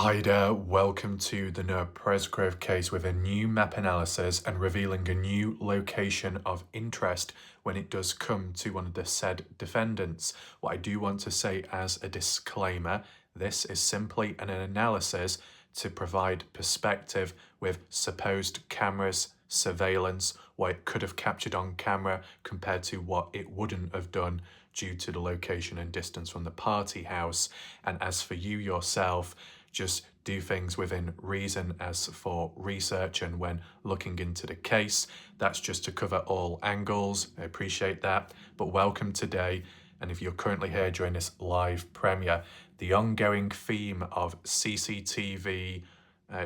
Hi there, welcome to the Noah Presgrove case with a new map analysis and revealing a new location of interest when it does come to one of the said defendants. What I do want to say as a disclaimer, this is simply an analysis to provide perspective with supposed cameras, surveillance, what it could have captured on camera compared to what it wouldn't have done due to the location and distance from the party house. And as for you yourself, just do things within reason as for research and when looking into the case. That's just to cover all angles. I appreciate that. But welcome today. And if you're currently here during this live premiere, the ongoing theme of CCTV,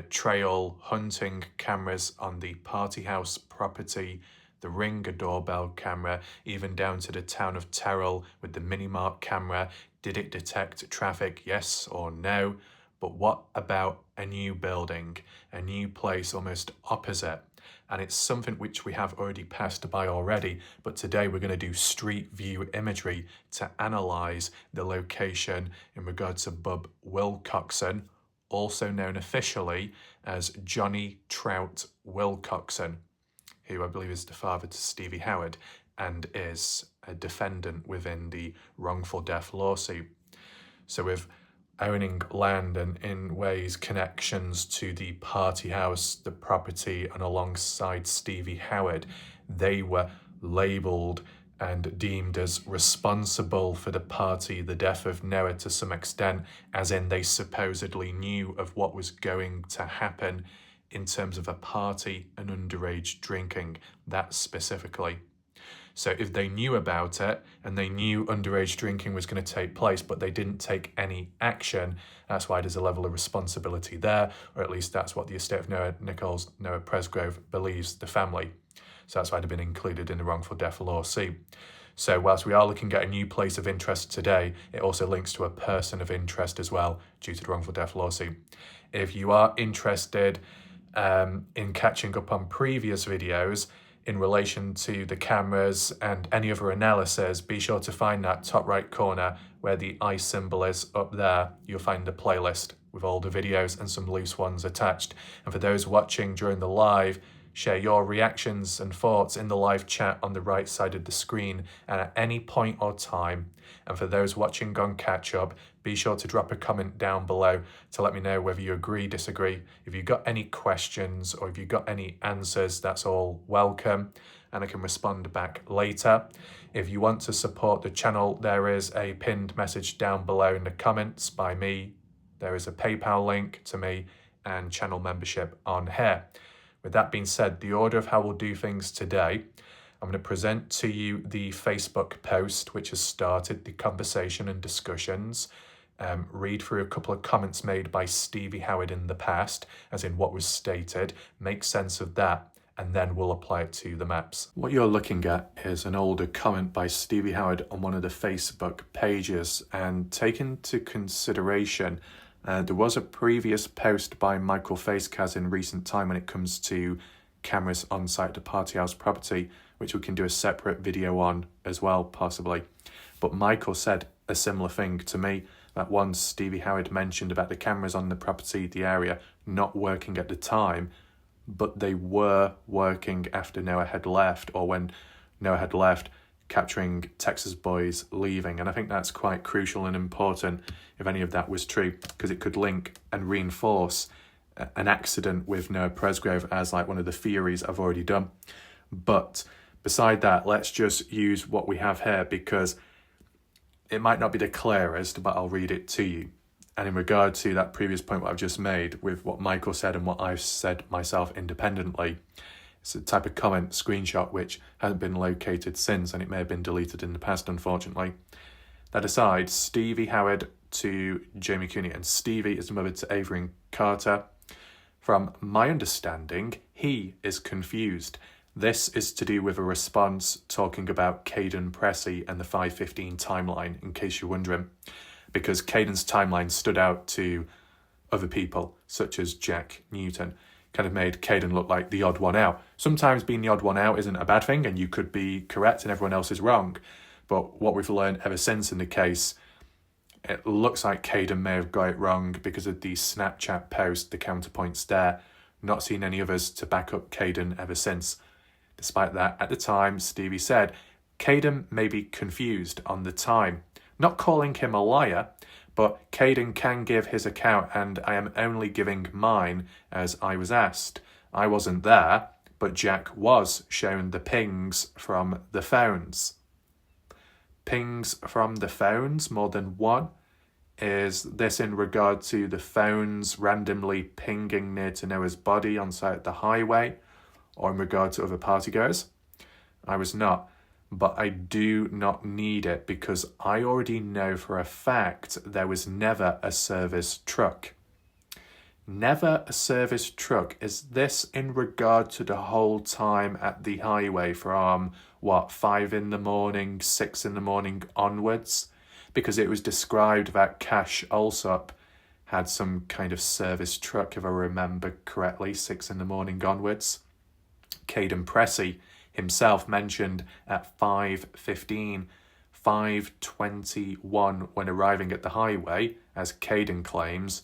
trail hunting cameras on the party house property, the Ring doorbell camera, even down to the town of Terrell with the Minimart camera. Did it detect traffic, yes or no? But what about a new building, a new place almost opposite? And it's something which we have already passed by already, but today we're going to do street view imagery to analyse the location in regard to Bub Wilcoxon, also known officially as Johnny Trout Wilcoxon, who I believe is the father to Stevie Howard and is a defendant within the wrongful death lawsuit. So with owning land and in ways connections to the party house, the property, and alongside Stevie Howard, they were labelled and deemed as responsible for the death of Noah to some extent, as in they supposedly knew of what was going to happen in terms of a party and underage drinking, that specifically. So if they knew about it and they knew underage drinking was going to take place, but they didn't take any action, that's why there's a level of responsibility there, or at least that's what the estate of Noah Presgrove believes the family. So that's why they've been included in the wrongful death lawsuit. So whilst we are looking at a new place of interest today, it also links to a person of interest as well due to the wrongful death lawsuit. If you are interested in catching up on previous videos, in relation to the cameras and any other analysis, be sure to find that top right corner where the I symbol is up there. You'll find a playlist with all the videos and some loose ones attached. And for those watching during the live, share your reactions and thoughts in the live chat on the right side of the screen and at any point or time. And for those watching on catch up, be sure to drop a comment down below to let me know whether you agree, disagree. If you've got any questions or if you've got any answers, that's all welcome and I can respond back later. If you want to support the channel, there is a pinned message down below in the comments by me. There is a PayPal link to me and channel membership on here. With that being said, the order of how we'll do things today, I'm going to present to you the Facebook post which has started the conversation and discussions, read through a couple of comments made by Stevie Howard in the past, as in what was stated, make sense of that, and then we'll apply it to the maps. What you're looking at is an older comment by Stevie Howard on one of the Facebook pages, and take into consideration there was a previous post by Michael Facecaz in recent time when it comes to cameras on site at the party house property, which we can do a separate video on as well, possibly. But Michael said a similar thing to me, that once Stevie Howard mentioned about the cameras on the property, the area, not working at the time, but they were working after Noah had left, or when Noah had left, capturing Texas boys leaving. And I think that's quite crucial and important if any of that was true, because it could link and reinforce an accident with Noah Presgrove as like one of the theories I've already done. But beside that, let's just use what we have here, because it might not be the clearest, but I'll read it to you. And in regard to that previous point what I've just made with what Michael said and what I've said myself independently, it's a type of comment screenshot which hasn't been located since, and it may have been deleted in the past, unfortunately. That aside, Stevie Howard to Jamie Cooney, and Stevie is the mother to Avery and Carter. From my understanding, he is confused. This is to do with a response talking about Caden Pressey and the 5:15 timeline, in case you're wondering, because Caden's timeline stood out to other people, such as Jack Newton. Kind of made Caden look like the odd one out. Sometimes being the odd one out isn't a bad thing, and you could be correct and everyone else is wrong. But what we've learned ever since in the case it looks like Caden may have got it wrong because of the Snapchat post, the counterpoints there. Not seen any others to back up Caden ever since. Despite that, at the time, Stevie said, Caden may be confused on the time. Not calling him a liar, but Caden can give his account and I am only giving mine as I was asked. I wasn't there, but Jack was shown the pings from the phones. Pings from the phones, more than one? Is this in regard to the phones randomly pinging near to Noah's body on site at the highway, or in regard to other partygoers? I was not, but I do not need it because I already know for a fact there was never a service truck. Never a service truck. Is this in regard to the whole time at the highway from, 5 in the morning, 6 in the morning onwards? Because it was described that Cash Alsop had some kind of service truck, if I remember correctly, 6 in the morning onwards. Caden Pressey himself mentioned at 5:15, 5:21 when arriving at the highway, as Caden claims,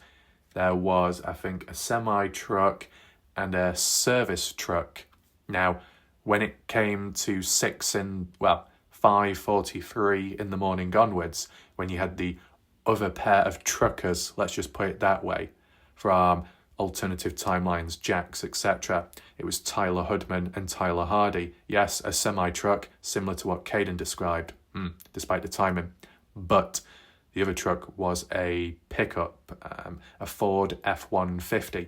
there was, I think, a semi-truck and a service truck. Now, when it came to 5:43 in the morning onwards, when you had the other pair of truckers, let's just put it that way, from alternative timelines, Jacks, etc., it was Tyler Hudman and Tyler Hardy. Yes, a semi-truck, similar to what Caden described, despite the timing. But the other truck was a pickup, a Ford F-150,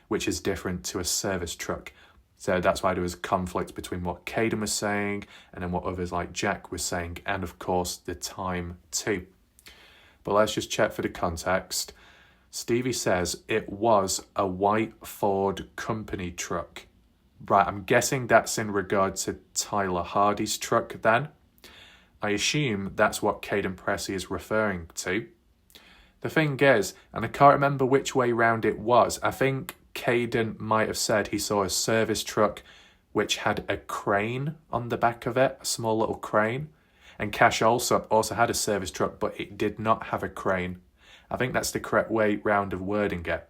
which is different to a service truck. So that's why there was conflict between what Caden was saying and then what others like Jack was saying, and of course the time too. But let's just check for the context. Stevie says it was a white Ford company truck. Right, I'm guessing that's in regard to Tyler Hardy's truck then. I assume that's what Caden Pressey is referring to. The thing is, and I can't remember which way round it was, I think Caden might have said he saw a service truck which had a crane on the back of it, a small little crane. And Cash also had a service truck, but it did not have a crane. I think that's the correct way round of wording it.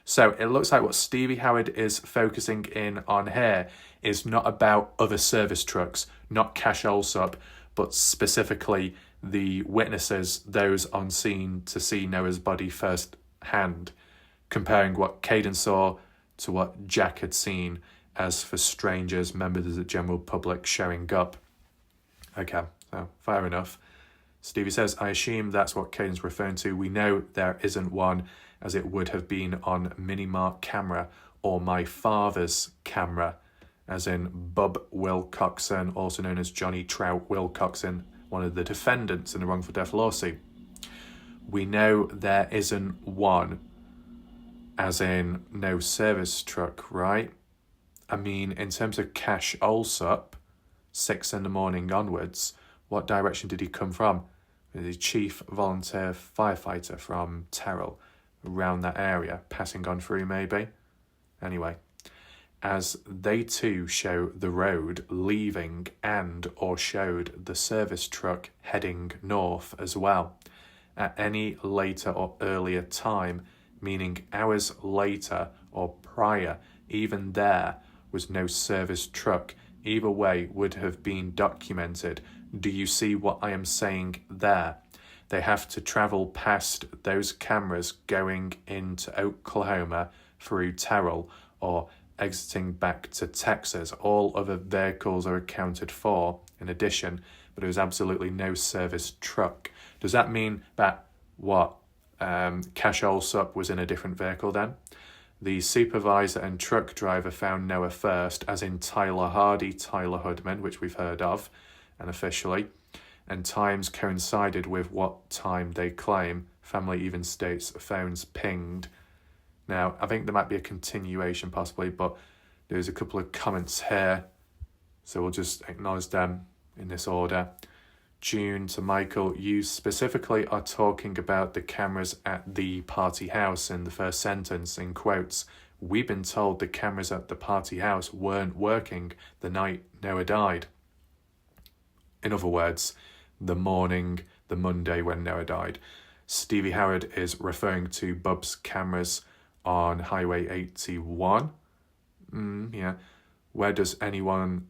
So it looks like what Stevie Howard is focusing in on here is not about other service trucks, not Cash Alsop, but specifically the witnesses, those on scene to see Noah's body first hand, comparing what Caden saw to what Jack had seen as for strangers, members of the general public showing up. Okay, so fair enough. Stevie says, I assume that's what Caden's referring to. We know there isn't one, as it would have been on Minimark camera or my father's camera, as in Bub Wilcoxon, also known as Johnny Trout Wilcoxon, one of the defendants in the wrongful death lawsuit. We know there isn't one, as in no service truck, right? I mean, in terms of Cash Alsop, 6 in the morning onwards, what direction did he come from? The chief volunteer firefighter from Terrell, around that area, passing on through maybe? Anyway, as they too show the road leaving and or showed the service truck heading north as well, at any later or earlier time, meaning hours later or prior, even there was no service truck. Either way would have been documented. Do you see what I am saying there? They have to travel past those cameras going into Oklahoma through Terrell or exiting back to Texas. All other vehicles are accounted for in addition, but there was absolutely no service truck. Does that mean that Cash Alsop was in a different vehicle then? The supervisor and truck driver found Noah first, as in Tyler Hardy, Tyler Hudman, which we've heard of, and officially, and times coincided with what time they claim. Family even states phones pinged. Now, I think there might be a continuation possibly, but there's a couple of comments here, so we'll just acknowledge them in this order. June to Michael, you specifically are talking about the cameras at the party house in the first sentence, in quotes. We've been told the cameras at the party house weren't working the night Noah died. In other words, the Monday when Noah died. Stevie Howard is referring to Bub's cameras on Highway 81. Yeah. Where does anyone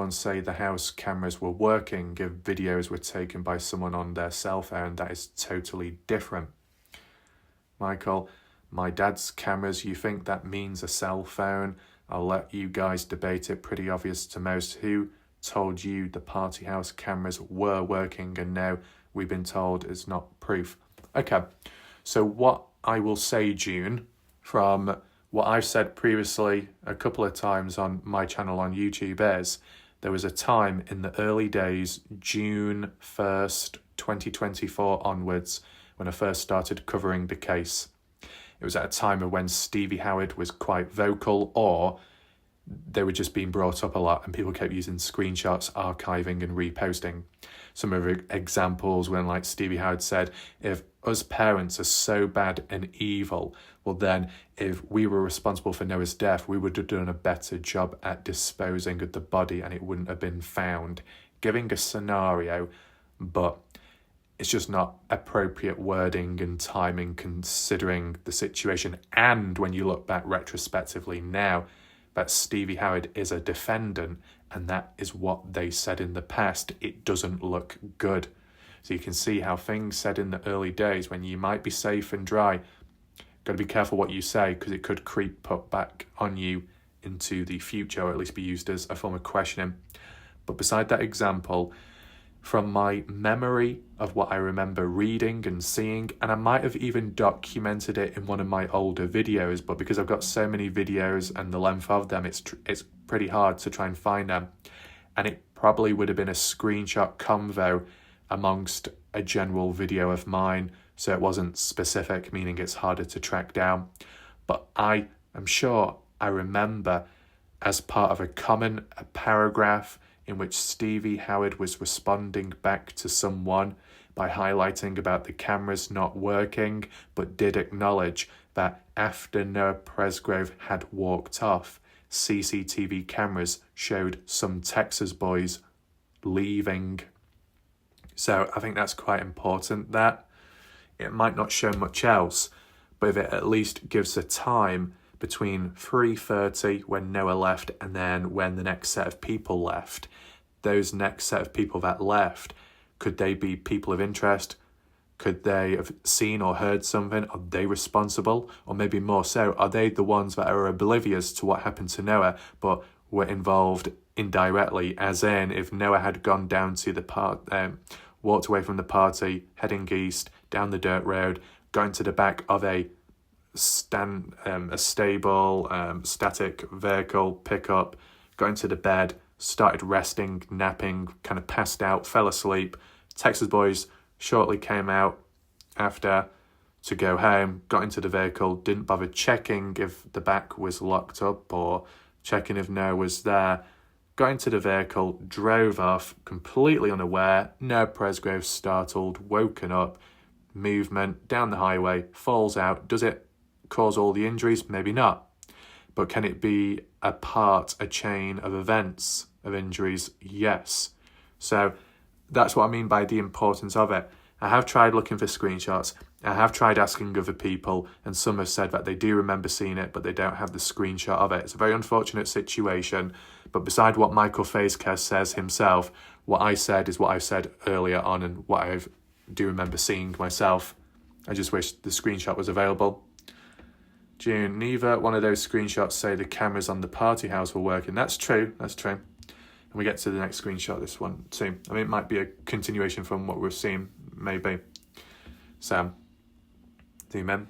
say the house cameras were working if videos were taken by someone on their cell phone? That is totally different. Michael, my dad's cameras, you think that means a cell phone? I'll let you guys debate it. Pretty obvious to most. Who told you the party house cameras were working and now we've been told it's not proof? Okay, so what I will say, June, from what I've said previously a couple of times on my channel on YouTube is there was a time in the early days, June 1st, 2024 onwards, when I first started covering the case. It was at a time of when Stevie Howard was quite vocal, or they were just being brought up a lot and people kept using screenshots, archiving and reposting. Some of the examples when like Stevie Howard said, if us parents are so bad and evil, well then if we were responsible for Noah's death, we would have done a better job at disposing of the body and it wouldn't have been found. Giving a scenario, but it's just not appropriate wording and timing considering the situation. And when you look back retrospectively now, that Stevie Howard is a defendant and that is what they said in the past, it doesn't look good. So you can see how things said in the early days when you might be safe and dry, got to be careful what you say because it could creep up back on you into the future, or at least be used as a form of questioning. But beside that example, from my memory of what I remember reading and seeing, and I might have even documented it in one of my older videos, but because I've got so many videos and the length of them, it's pretty hard to try and find them. And it probably would have been a screenshot convo amongst a general video of mine, so it wasn't specific, meaning it's harder to track down. But I am sure I remember as part of a paragraph in which Stevie Howard was responding back to someone by highlighting about the cameras not working, but did acknowledge that after Noah Presgrove had walked off, CCTV cameras showed some Texas boys leaving. So I think that's quite important, that it might not show much else, but if it at least gives a time between 3:30 when Noah left and then when the next set of people left, those next set of people that left, could they be people of interest? Could they have seen or heard something? Are they responsible? Or maybe more so, are they the ones that are oblivious to what happened to Noah but were involved indirectly? As in, if Noah had gone down to walked away from the party, heading east, down the dirt road, going to the back of a stable, static vehicle pickup, got into the bed, started resting, napping, kind of passed out, fell asleep. Texas boys shortly came out after to go home, got into the vehicle, didn't bother checking if the back was locked up or checking if Noah was there, got into the vehicle, drove off, completely unaware. Noah Presgrove startled, woken up, movement down the highway, falls out. Does it cause all the injuries? Maybe not. But can it be a chain of events of injuries? Yes. So that's what I mean by the importance of it. I have tried looking for screenshots. I have tried asking other people, and some have said that they do remember seeing it, but they don't have the screenshot of it. It's a very unfortunate situation. But beside what Michael Facecare says himself, what I said is what I said earlier on and what I do remember seeing myself. I just wish the screenshot was available. June, neither one of those screenshots say the cameras on the party house were working. That's true. And we get to the next screenshot, this one too. I mean, it might be a continuation from what we've seen, maybe. Sam, men.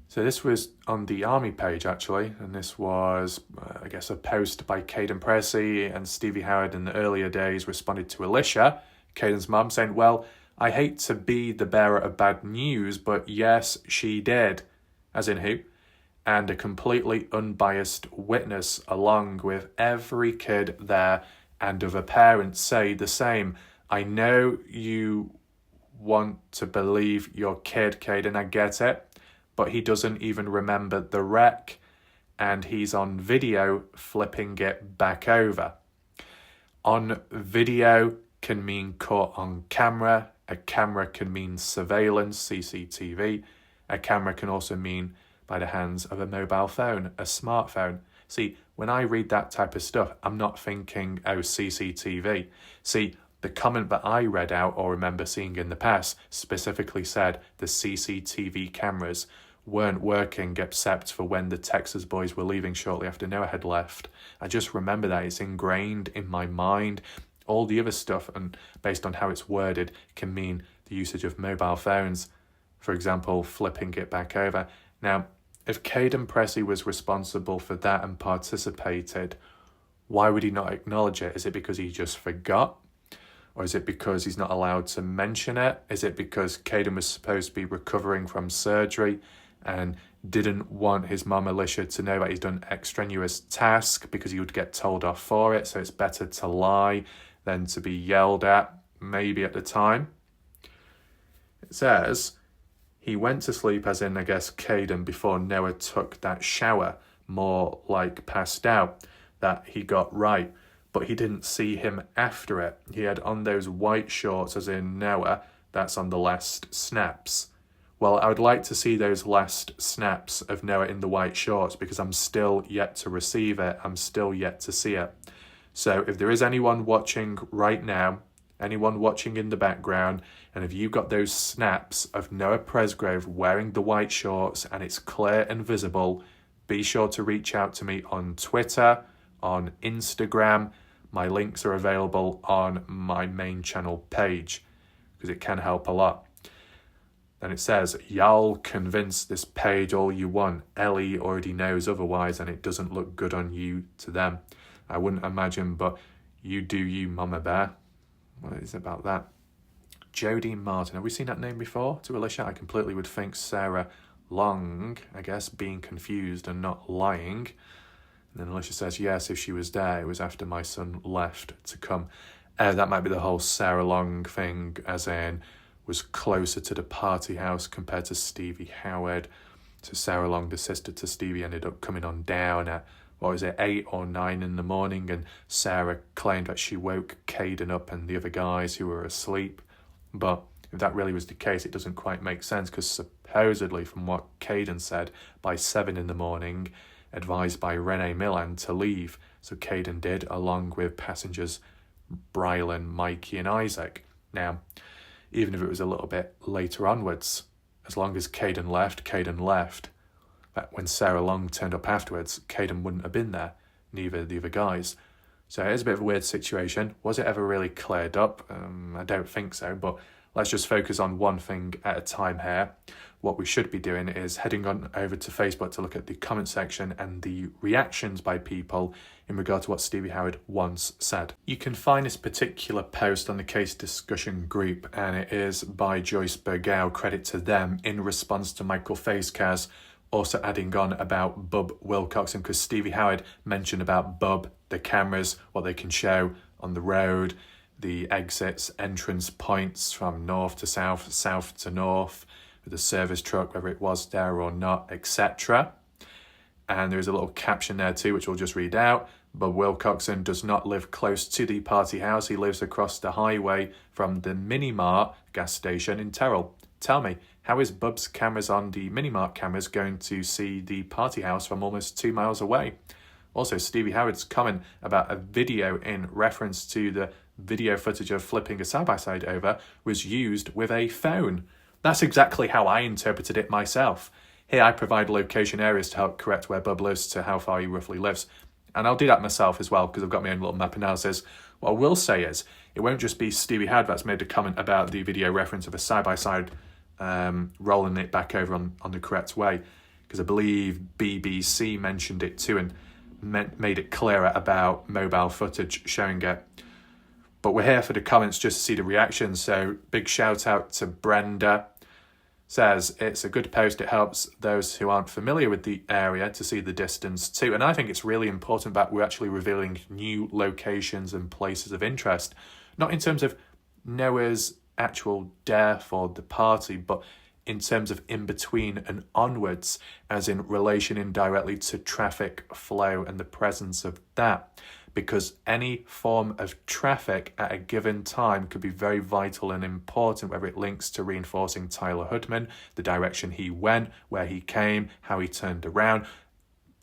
So this was on the Army page, actually, and this was, I guess, a post by Caden Pressey, and Stevie Howard in the earlier days responded to Alicia, Caden's mum, saying, well, I hate to be the bearer of bad news, but yes, she did. As in who? And a completely unbiased witness along with every kid there and other parents say the same. I know you want to believe your kid, Caden, I get it, but he doesn't even remember the wreck and he's on video flipping it back over. On video can mean caught on camera, A camera can mean surveillance, CCTV. A camera can also mean by the hands of a mobile phone, a smartphone. See, when I read that type of stuff, I'm not thinking, oh, CCTV. See, the comment that I read out or remember seeing in the past specifically said the CCTV cameras weren't working except for when the Texas boys were leaving shortly after Noah had left. I just remember that. It's ingrained in my mind. All the other stuff, and based on how it's worded, can mean the usage of mobile phones. For example, flipping it back over. Now, if Caden Presley was responsible for that and participated, why would he not acknowledge it? Is it because he just forgot? Or is it because he's not allowed to mention it? Is it because Caden was supposed to be recovering from surgery and didn't want his mum Alicia to know that he's done extraneous task because he would get told off for it, so it's better to lie than to be yelled at, maybe at the time? It says he went to sleep, as in, I guess, Caden, before Noah took that shower, more like passed out, that he got right. But he didn't see him after it. He had on those white shorts, as in Noah, that's on the last snaps. Well, I would like to see those last snaps of Noah in the white shorts because I'm still yet to receive it. I'm still yet to see it. So if there is anyone watching right now, anyone watching in the background, and if you got those snaps of Noah Presgrove wearing the white shorts and it's clear and visible, be sure to reach out to me on Twitter, on Instagram. My links are available on my main channel page because it can help a lot. And it says, y'all convince this page all you want. Ellie already knows otherwise and it doesn't look good on you to them. I wouldn't imagine, but you do you, Mama Bear. What is it about that? Jodie Martin. Have we seen that name before? To Alicia, I completely would think Sarah Long, I guess, being confused and not lying. And then Alicia says, yes, if she was there, it was after my son left to come. That might be the whole Sarah Long thing, as in was closer to the party house compared to Stevie Howard. So Sarah Long, the sister to Stevie, ended up coming on down at, 8 or 9 in the morning, and Sarah claimed that she woke Caden up and the other guys who were asleep. But if that really was the case, it doesn't quite make sense, because supposedly, from what Caden said, by 7 in the morning, advised by Renee Millan to leave. So Caden did, along with passengers Brylan, Mikey and Isaac. Now, even if it was a little bit later onwards, as long as Caden left. But when Sarah Long turned up afterwards, Caden wouldn't have been there, neither the other guys. So it is a bit of a weird situation. Was it ever really cleared up? I don't think so, but let's just focus on one thing at a time here. What we should be doing is heading on over to Facebook to look at the comment section and the reactions by people in regard to what Stevie Howard once said. You can find this particular post on the case discussion group, and it is by Joyce Bergow, credit to them, in response to Michael Facecaz also adding on about Bub Wilcoxon, because Stevie Howard mentioned about Bub, the cameras, what they can show on the road, the exits, entrance points from north to south, south to north, with the service truck, whether it was there or not, etc. And there's a little caption there too, which we'll just read out. Bub Wilcoxon does not live close to the party house. He lives across the highway from the Minimart gas station in Terrell. Tell me, how is Bub's cameras on the Minimart cameras going to see the party house from almost 2 miles away? Also, Stevie Howard's comment about a video in reference to the video footage of flipping a side-by-side over was used with a phone. That's exactly how I interpreted it myself. Here I provide location areas to help correct where Bub lives to how far he roughly lives. And I'll do that myself as well, because I've got my own little map analysis. What I will say is, it won't just be Stevie Howard that's made a comment about the video reference of a side-by-side rolling it back over on the correct way, because I believe BBC mentioned it too and made it clearer about mobile footage showing it. But we're here for the comments just to see the reactions, so big shout out to Brenda. Says it's a good post. It helps those who aren't familiar with the area to see the distance too. And I think it's really important that we're actually revealing new locations and places of interest, not in terms of Noah's actual death or the party, but in terms of in between and onwards, as in relation indirectly to traffic flow and the presence of that, because any form of traffic at a given time could be very vital and important, whether it links to reinforcing Tyler Hoodman, the direction he went, where he came, how he turned around,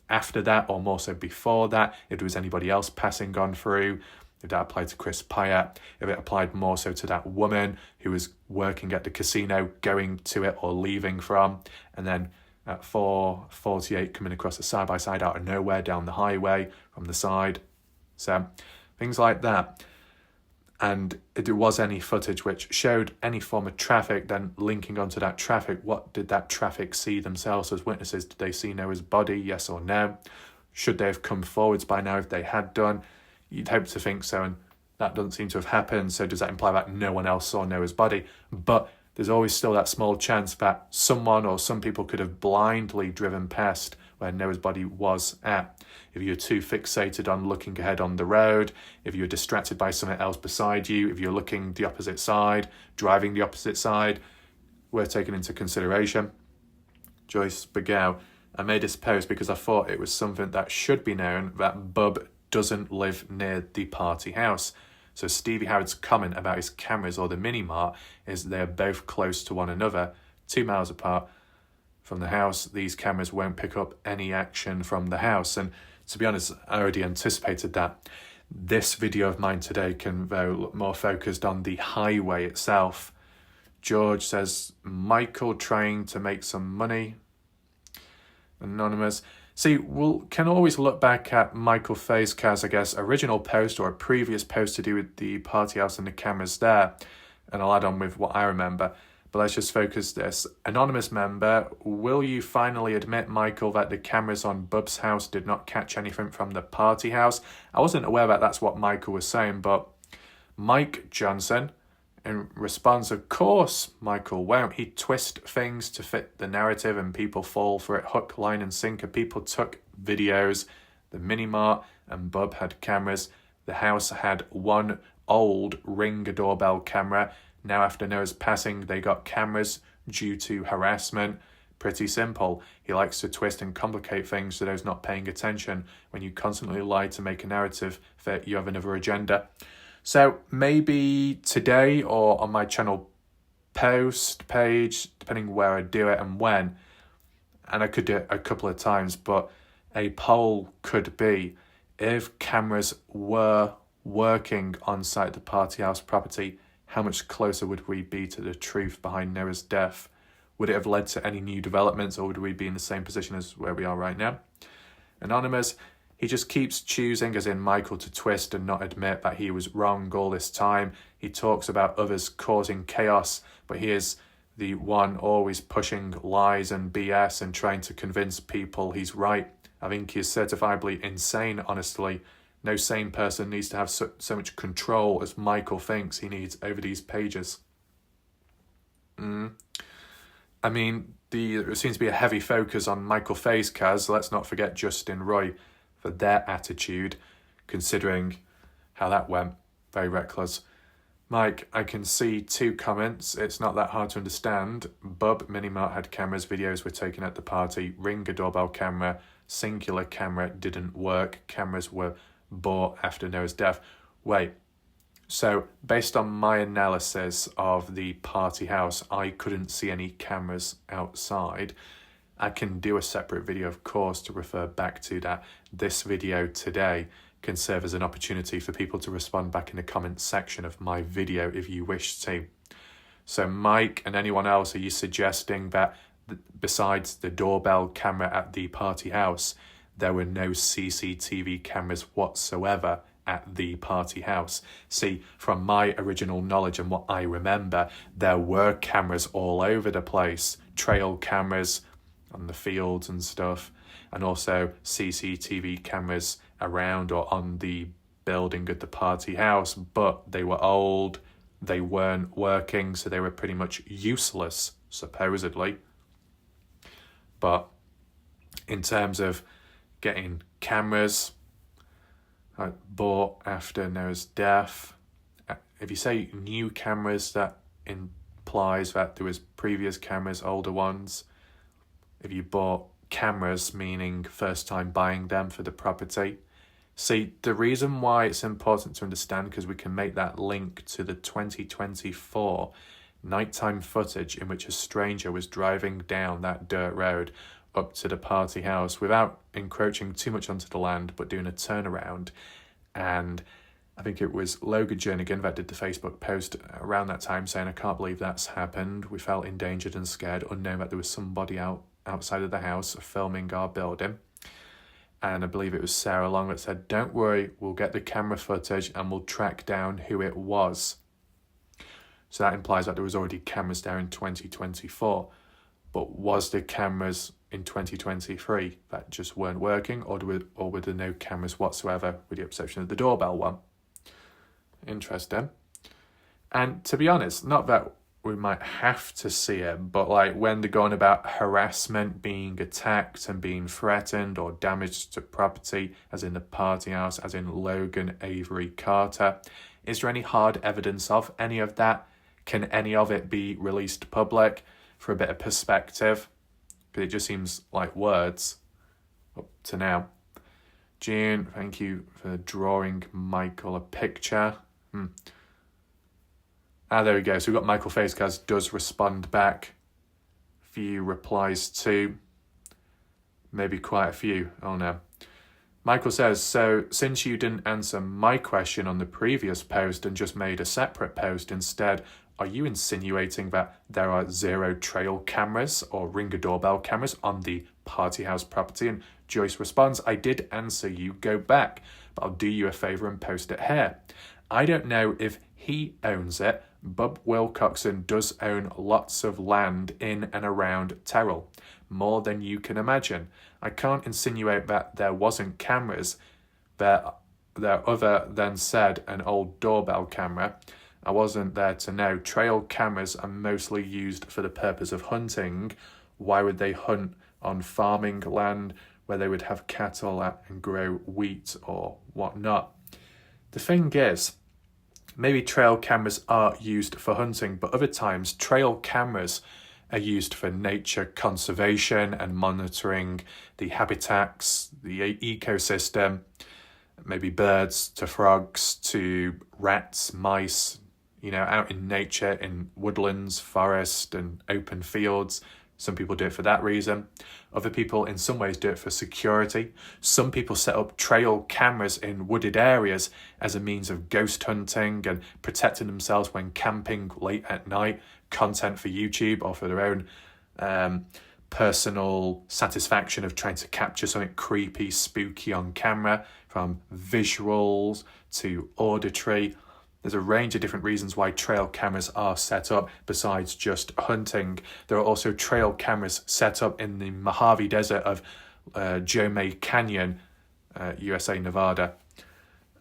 after that or more so before that, if there was anybody else passing on through, if that applied to Chris Pyatt, if it applied more so to that woman who was working at the casino, going to it or leaving from, and then at 4:48 coming across the side-by-side out of nowhere down the highway from the side. So things like that. And if there was any footage which showed any form of traffic, then linking onto that traffic, what did that traffic see themselves as witnesses? Did they see Noah's body, yes or no? Should they have come forwards by now if they had done? You'd hope to think so, and that doesn't seem to have happened. So does that imply that no one else saw Noah's body? But there's always still that small chance that someone or some people could have blindly driven past where Noah's body was at. If you're too fixated on looking ahead on the road, if you're distracted by something else beside you, if you're looking the opposite side, driving the opposite side, worth taking into consideration. Joyce Begow, I made this post because I thought it was something that should be known, that Bub doesn't live near the party house. So Stevie Howard's comment about his cameras or the mini mart is they're both close to one another, 2 miles apart from the house. These cameras won't pick up any action from the house. And to be honest, I already anticipated that. This video of mine today can look more focused on the highway itself. George says, Michael trying to make some money. Anonymous. See, we can always look back at Michael Faye's, I guess, original post or a previous post to do with the party house and the cameras there. And I'll add on with what I remember. But let's just focus this. Anonymous member, will you finally admit, Michael, that the cameras on Bub's house did not catch anything from the party house? I wasn't aware that that's what Michael was saying, but Mike Johnson, in response, of course, Michael won't. He twist things to fit the narrative and people fall for it hook, line and sinker. People took videos. The mini-mart and Bub had cameras. The house had one old Ring doorbell camera. Now after Noah's passing, they got cameras due to harassment. Pretty simple. He likes to twist and complicate things to those not paying attention. When you constantly lie to make a narrative that you have another agenda. So maybe today or on my channel post page, depending where I do it and when, and I could do it a couple of times, but a poll could be, if cameras were working on site at the party house property, how much closer would we be to the truth behind Noah's death? Would it have led to any new developments, or would we be in the same position as where we are right now? Anonymous, he just keeps choosing, as in Michael, to twist and not admit that he was wrong all this time. He talks about others causing chaos, but he is the one always pushing lies and BS and trying to convince people he's right. I think he is certifiably insane, honestly. No sane person needs to have so much control as Michael thinks he needs over these pages. I mean, there seems to be a heavy focus on Michael Faye's Kaz. Let's not forget Justin Roy for their attitude, considering how that went. Very reckless. Mike, I can see 2 comments. It's not that hard to understand. Bub Minimart had cameras. Videos were taken at the party. Ring doorbell camera. Singular camera didn't work. Cameras were bought after Noah's death. Wait, so based on my analysis of the party house, I couldn't see any cameras outside. I can do a separate video, of course, to refer back to that. This video today can serve as an opportunity for people to respond back in the comments section of my video if you wish to. So Mike and anyone else, are you suggesting that besides the doorbell camera at the party house, there were no CCTV cameras whatsoever at the party house? See, from my original knowledge and what I remember, there were cameras all over the place, trail cameras on the fields and stuff, and also CCTV cameras around or on the building at the party house, but they were old, they weren't working, so they were pretty much useless, supposedly. But in terms of getting cameras bought after Noah's death, if you say new cameras that implies that there was previous cameras, older ones. If you bought cameras, meaning first time buying them for the property. See, the reason why it's important to understand, because we can make that link to the 2024 nighttime footage in which a stranger was driving down that dirt road up to the party house without encroaching too much onto the land, but doing a turnaround. And I think it was Logan Jernigan that did the Facebook post around that time saying, I can't believe that's happened. We felt endangered and scared, unknown that there was somebody outside of the house filming our building. And I believe it was Sarah Long that said, don't worry, we'll get the camera footage and we'll track down who it was. So that implies that there was already cameras there in 2024. But was there cameras in 2023 that just weren't working, or were there no cameras whatsoever, with the exception of the doorbell one? Interesting. And to be honest, not that we might have to see it, but like when they're going about harassment, being attacked and being threatened, or damage to property, as in the party house, as in Logan Avery Carter, is there any hard evidence of any of that? Can any of it be released public for a bit of perspective? Because it just seems like words up to now. June, thank you for drawing Michael a picture. There we go. So we've got Michael Facecast does respond back. Few replies too. Maybe quite a few. Oh no. Michael says, so since you didn't answer my question on the previous post and just made a separate post instead, are you insinuating that there are 0 trail cameras or ringer doorbell cameras on the party house property? And Joyce responds, I did answer you, go back, but I'll do you a favour and post it here. I don't know if he owns it. Bub Wilcoxon does own lots of land in and around Terrell, more than you can imagine. I can't insinuate that there wasn't cameras there other than said an old doorbell camera. I wasn't there to know. Trail cameras are mostly used for the purpose of hunting. Why would they hunt on farming land where they would have cattle and grow wheat or whatnot? The thing is, maybe trail cameras are used for hunting, but other times trail cameras are used for nature conservation and monitoring the habitats, the ecosystem, maybe birds to frogs to rats, mice, out in nature, in woodlands, forest and open fields. Some people do it for that reason. Other people in some ways do it for security. Some people set up trail cameras in wooded areas as a means of ghost hunting and protecting themselves when camping late at night, content for YouTube or for their own personal satisfaction of trying to capture something creepy, spooky on camera, from visuals to auditory. There's a range of different reasons why trail cameras are set up besides just hunting. There are also trail cameras set up in the Mojave Desert of Jomay Canyon, USA, Nevada,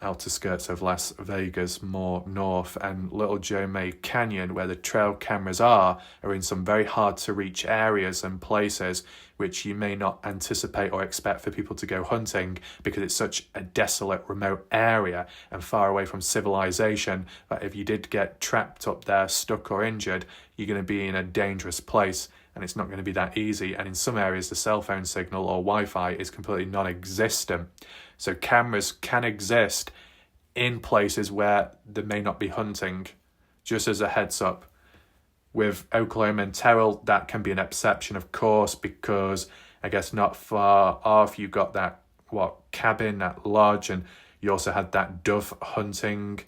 outer skirts of Las Vegas, more north, and Little Jomay Canyon, where the trail cameras are in some very hard to reach areas and places which you may not anticipate or expect for people to go hunting, because it's such a desolate, remote area and far away from civilization that if you did get trapped up there, stuck or injured, you're going to be in a dangerous place, and it's not going to be that easy. And in some areas, the cell phone signal or Wi-Fi is completely non-existent. So cameras can exist in places where there may not be hunting, just as a heads up. With Oklahoma and Terrell, that can be an exception, of course, because I guess not far off you got that cabin, that lodge, and you also had that dove hunting.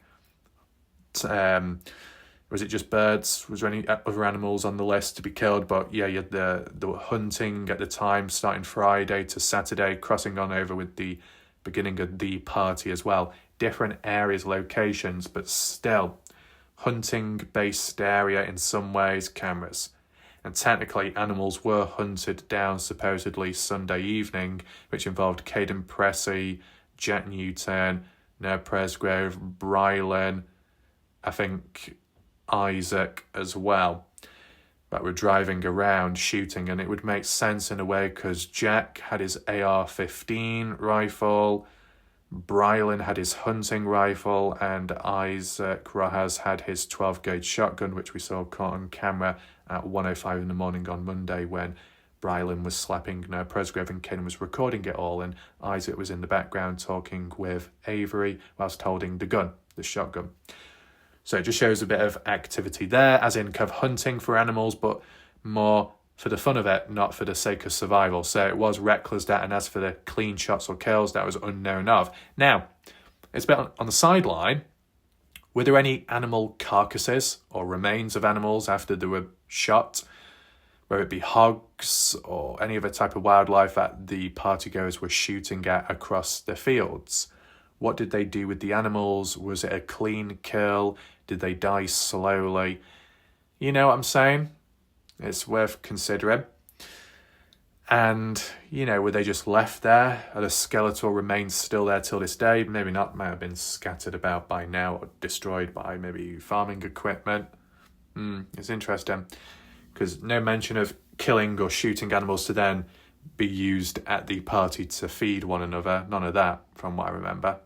Was it just birds? Was there any other animals on the list to be killed? But yeah, you had the hunting at the time, starting Friday to Saturday, crossing on over with the beginning of the party as well. Different areas, locations, but still hunting-based area in some ways, cameras. And technically, animals were hunted down supposedly Sunday evening, which involved Caden Pressey, Jack Newton, Noah Presgrove, Brylan, I think Isaac as well, that were driving around shooting. And it would make sense in a way because Jack had his AR-15 rifle, Brylan had his hunting rifle, and Isaac Rojas had his 12-gauge shotgun, which we saw caught on camera at 1:05 in the morning on Monday when Brylan was slapping Noah Presgrove and Ken was recording it all, and Isaac was in the background talking with Avery whilst holding the gun, the shotgun. So it just shows a bit of activity there, as in kind of hunting for animals, but more for the fun of it, not for the sake of survival. So it was reckless that, and as for the clean shots or kills, that was unknown of. Now, it's a bit on the sideline. Were there any animal carcasses or remains of animals after they were shot? Whether it be hogs or any other type of wildlife that the partygoers were shooting at across the fields? What did they do with the animals? Was it a clean kill? Did they die slowly? You know what I'm saying? It's worth considering. And, were they just left there? Are the skeletal remains still there till this day? Maybe not. Might have been scattered about by now or destroyed by maybe farming equipment. It's interesting, because no mention of killing or shooting animals to then be used at the party to feed one another. None of that, from what I remember.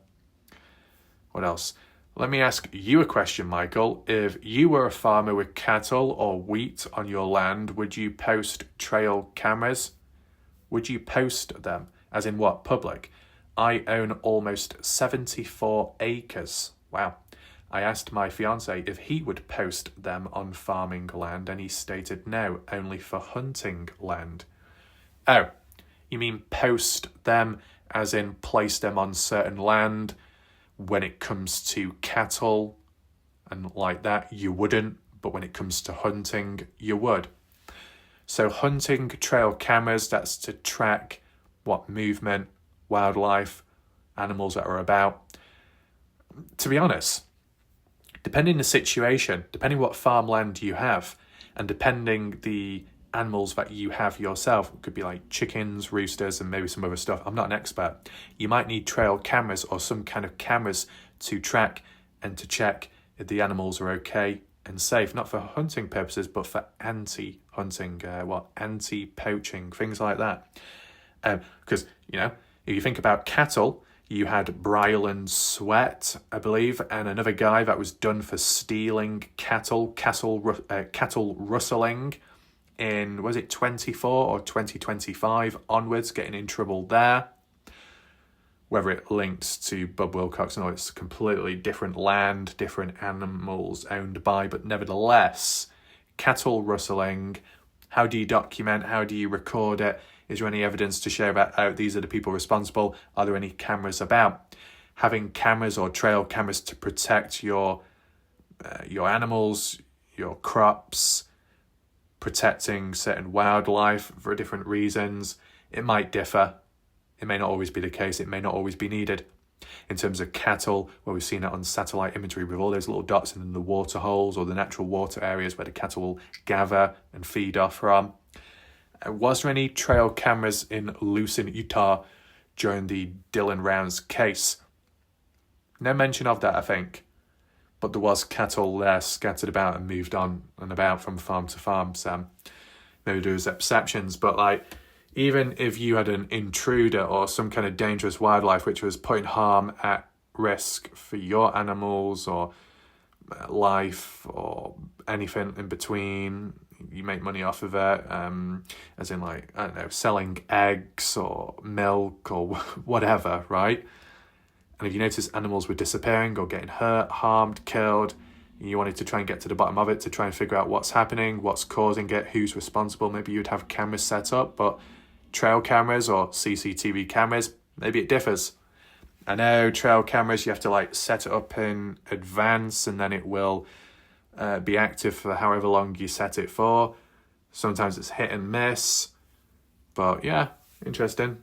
What else? Let me ask you a question, Michael. If you were a farmer with cattle or wheat on your land, would you post trail cameras? Would you post them? As in what? Public? I own almost 74 acres. Wow. I asked my fiance if he would post them on farming land, and he stated no, only for hunting land. Oh, you mean post them as in place them on certain land? When it comes to cattle and like that, you wouldn't, but when it comes to hunting, you would. So hunting trail cameras, that's to track what movement, wildlife, animals that are about. To be honest, depending the situation, depending what farmland you have, and depending the animals that you have yourself, it could be like chickens, roosters, and maybe some other stuff. I'm not an expert. You might need trail cameras or some kind of cameras to track and to check if the animals are okay and safe, not for hunting purposes, but for anti-hunting, anti-poaching, things like that. Because, if you think about cattle, you had Brylan Sweat, I believe, and another guy that was done for stealing cattle rustling in, was it 24 or 2025 onwards, getting in trouble there. Whether it links to Bub Wilcox or it's completely different land, different animals owned by, but nevertheless, cattle rustling. How do you document? How do you record it? Is there any evidence to show that these are the people responsible? Are there any cameras about? Having cameras or trail cameras to protect your animals, your crops, protecting certain wildlife for different reasons, it might differ. It may not always be the case. It may not always be needed. In terms of cattle, where we've seen it on satellite imagery with all those little dots in the water holes or the natural water areas where the cattle will gather and feed off from. Was there any trail cameras in Lucin, Utah during the Dylan Rounds case? No mention of that, I think. But there was cattle there scattered about and moved on and about from farm to farm, so maybe there was exceptions. But even if you had an intruder or some kind of dangerous wildlife which was putting harm at risk for your animals or life or anything in between, you make money off of it, as in selling eggs or milk or whatever, right? And if you notice animals were disappearing or getting hurt, harmed, killed, and you wanted to try and get to the bottom of it to try and figure out what's happening, what's causing it, who's responsible, maybe you'd have cameras set up. But trail cameras or CCTV cameras, maybe it differs. I know trail cameras, you have to set it up in advance and then it will be active for however long you set it for. Sometimes it's hit and miss. But yeah, interesting.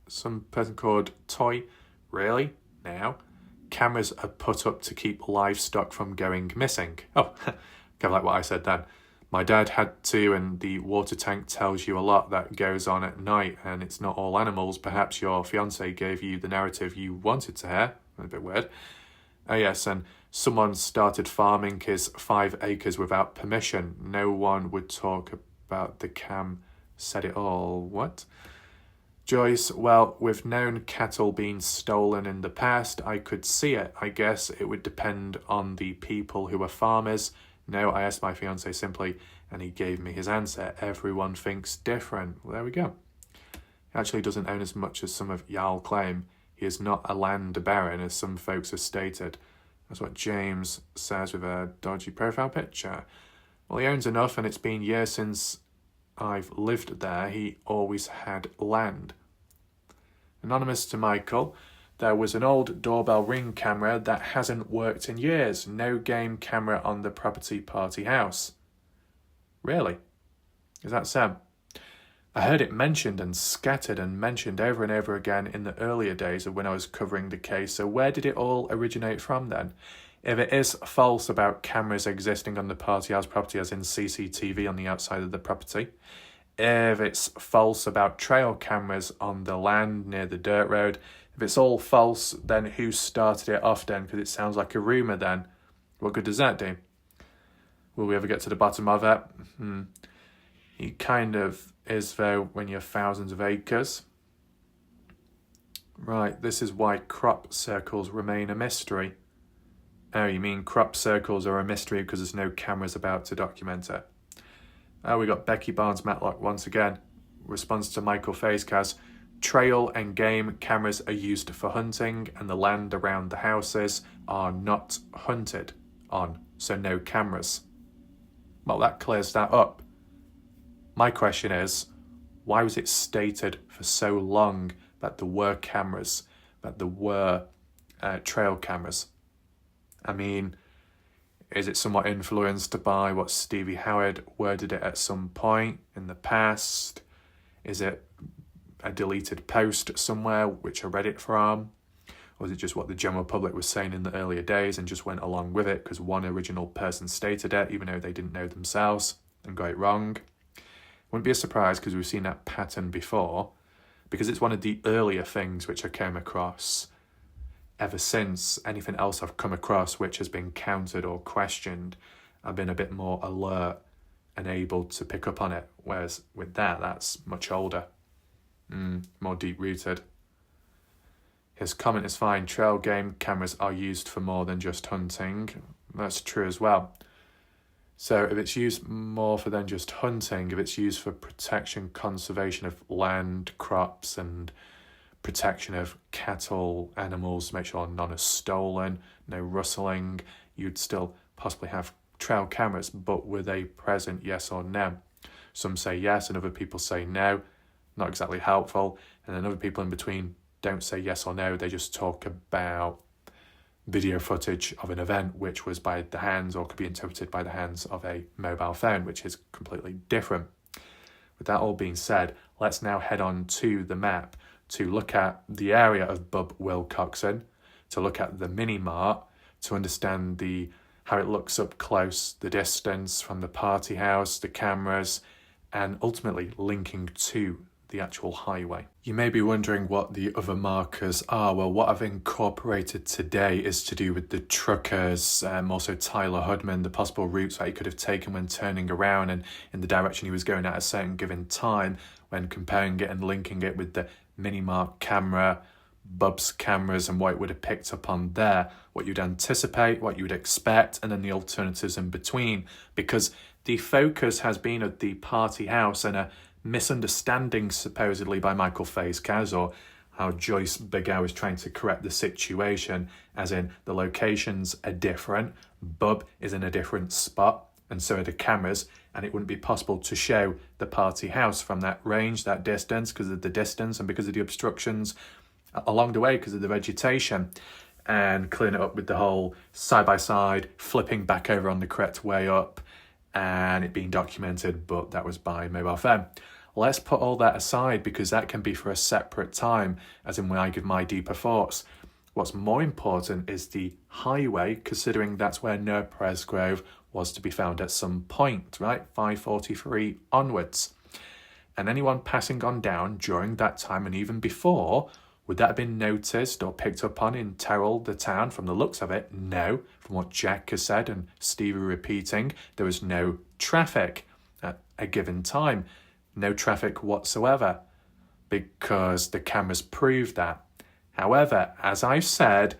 Some person called Toy. Really? Now? Cameras are put up to keep livestock from going missing. Oh, kind of like what I said then. My dad had to, and the water tank tells you a lot that goes on at night, and it's not all animals. Perhaps your fiancé gave you the narrative you wanted to hear. A bit weird. Oh yes, and someone started farming his 5 acres without permission. No one would talk about the cam said it all. What? Joyce, well, with known cattle being stolen in the past, I could see it. I guess it would depend on the people who are farmers. No, I asked my fiance simply, and he gave me his answer. Everyone thinks different. Well, there we go. He actually doesn't own as much as some of y'all claim. He is not a land baron, as some folks have stated. That's what James says with a dodgy profile picture. Well, he owns enough, and it's been years since I've lived there. He always had land. Anonymous to Michael, there was an old doorbell ring camera that hasn't worked in years. No game camera on the property party house. Really? Is that so? I heard it mentioned and scattered and mentioned over and over again in the earlier days of when I was covering the case. So where did it all originate from then? If it is false about cameras existing on the party house property, as in CCTV on the outside of the property, if it's false about trail cameras on the land near the dirt road, if it's all false, then who started it off then? Because it sounds like a rumour then. What good does that do? Will we ever get to the bottom of it? It kind of is, though, when you have thousands of acres. Right, this is why crop circles remain a mystery. Oh, you mean crop circles are a mystery because there's no cameras about to document it? Oh, we got Becky Barnes-Matlock once again. Response to Michael Faiscaz. Trail and game cameras are used for hunting, and the land around the houses are not hunted on, so no cameras. Well, that clears that up. My question is, why was it stated for so long that there were cameras, that there were trail cameras? I mean, is it somewhat influenced by what Stevie Howard worded it at some point in the past? Is it a deleted post somewhere which I read it from? Or is it just what the general public was saying in the earlier days and just went along with it because one original person stated it, even though they didn't know themselves and got it wrong? Wouldn't be a surprise because we've seen that pattern before, because it's one of the earlier things which I came across. Ever since anything else I've come across which has been countered or questioned, I've been a bit more alert and able to pick up on it. Whereas with that, that's much older, more deep-rooted. His comment is fine. Trail game cameras are used for more than just hunting. That's true as well. So if it's used more for than just hunting, if it's used for protection, conservation of land, crops, and protection of cattle, animals, to make sure none are stolen, no rustling, you'd still possibly have trail cameras, but were they present, yes or no? Some say yes and other people say no, not exactly helpful, and then other people in between don't say yes or no, they just talk about video footage of an event which was by the hands or could be interpreted by the hands of a mobile phone, which is completely different. With that all being said, let's now head on to the map to look at the area of Bub Wilcoxon, to look at the mini-mart, to understand how it looks up close, the distance from the party house, the cameras, and ultimately linking to the actual highway. You may be wondering what the other markers are. Well, what I've incorporated today is to do with the truckers, also Tyler Hudman, the possible routes that he could have taken when turning around and in the direction he was going at a certain given time, when comparing it and linking it with the mini-mart camera, Bub's cameras, and what it would have picked up on there, what you'd anticipate, what you would expect, and then the alternatives in between. Because the focus has been at the party house and a misunderstanding supposedly by Michael Faiscaz, or how Joyce Begow is trying to correct the situation, as in the locations are different, Bub is in a different spot, and so are the cameras, and it wouldn't be possible to show the party house from that range, that distance, because of the distance and because of the obstructions along the way, because of the vegetation, and clearing it up with the whole side-by-side, flipping back over on the correct way up, and it being documented, but that was by mobile phone. Let's put all that aside, because that can be for a separate time, as in when I give my deeper thoughts. What's more important is the highway, considering that's where Noah Presgrove was to be found at some point, right? 5:43 onwards. And anyone passing on down during that time and even before, would that have been noticed or picked up on in Terrell, the town? From the looks of it, no. From what Jack has said and Stevie repeating, there was no traffic at a given time. No traffic whatsoever. because the cameras prove that. However, as I said,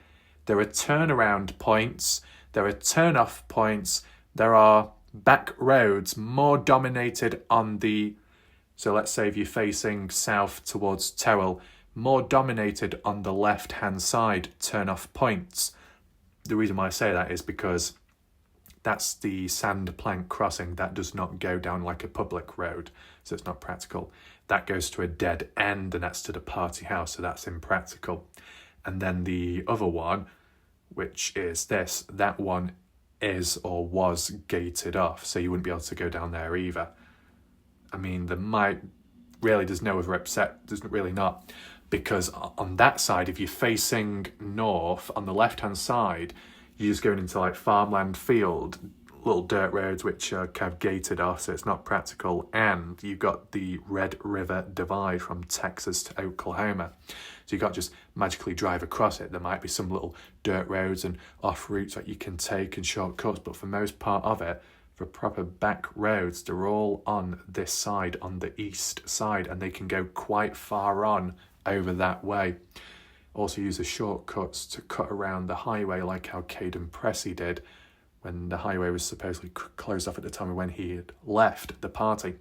there are turnaround points, there are turn-off points, there are back roads more dominated on the, so let's say if you're facing south towards Terrell, more dominated on the left-hand side turn-off points. The reason why I say that is because that's the sand plank crossing that does not go down like a public road, so it's not practical. That goes to a dead end, and that's to the party house, so that's impractical. And then the other one, which is this, that one is or was gated off, so you wouldn't be able to go down there either. I mean, there's no other upset, there's really not, because on that side, if you're facing north, on the left-hand side, you're just going into like farmland field, little dirt roads which are kind of gated off, so it's not practical, and you've got the Red River Divide from Texas to Oklahoma, so you can't just magically drive across it. There might be some little dirt roads and off routes that you can take and shortcuts, but for most part of it, for proper back roads, they're all on this side, on the east side, and they can go quite far on over that way. Also use the shortcuts to cut around the highway, like how Caden Pressey did when the highway was supposedly closed off at the time of when he had left the party.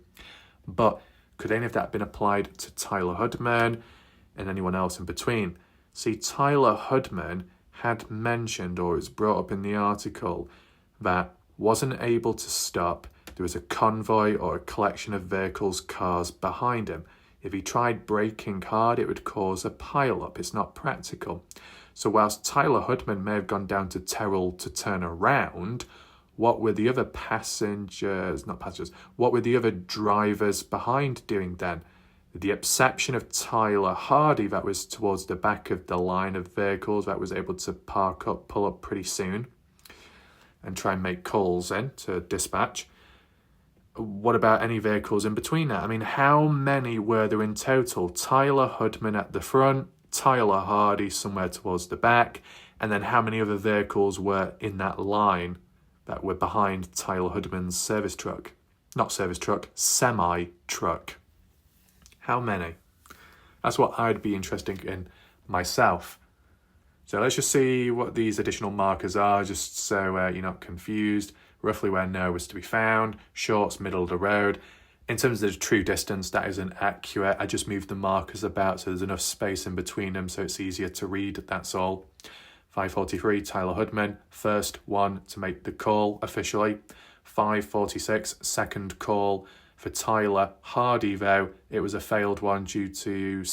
But could any of that have been applied to Tyler Hudman and anyone else in between? See, Tyler Hudman had mentioned, or it's brought up in the article, that wasn't able to stop. There was a convoy or a collection of vehicles, cars behind him. If he tried braking hard, it would cause a pile-up. It's not practical. So whilst Tyler Hudman may have gone down to Terrell to turn around, what were the other what were the other drivers behind doing then? With the exception of Tyler Hardy, that was towards the back of the line of vehicles, that was able to pull up pretty soon and try and make calls in to dispatch. What about any vehicles in between that? I mean, how many were there in total? Tyler Hudman at the front, Tyler Hardy somewhere towards the back, and then how many other vehicles were in that line that were behind Tyler Hudman's semi-truck? How many? That's what I'd be interested in myself. So let's just see what these additional markers are, just so you're not confused. Roughly where Noah was to be found, shorts, middle of the road. In terms of the true distance, that isn't accurate. I just moved the markers about so there's enough space in between them so it's easier to read, that's all. 5:43, Tyler Hudman, first one to make the call officially. 5:46, second call for Tyler Hardy, though. It was a failed one due to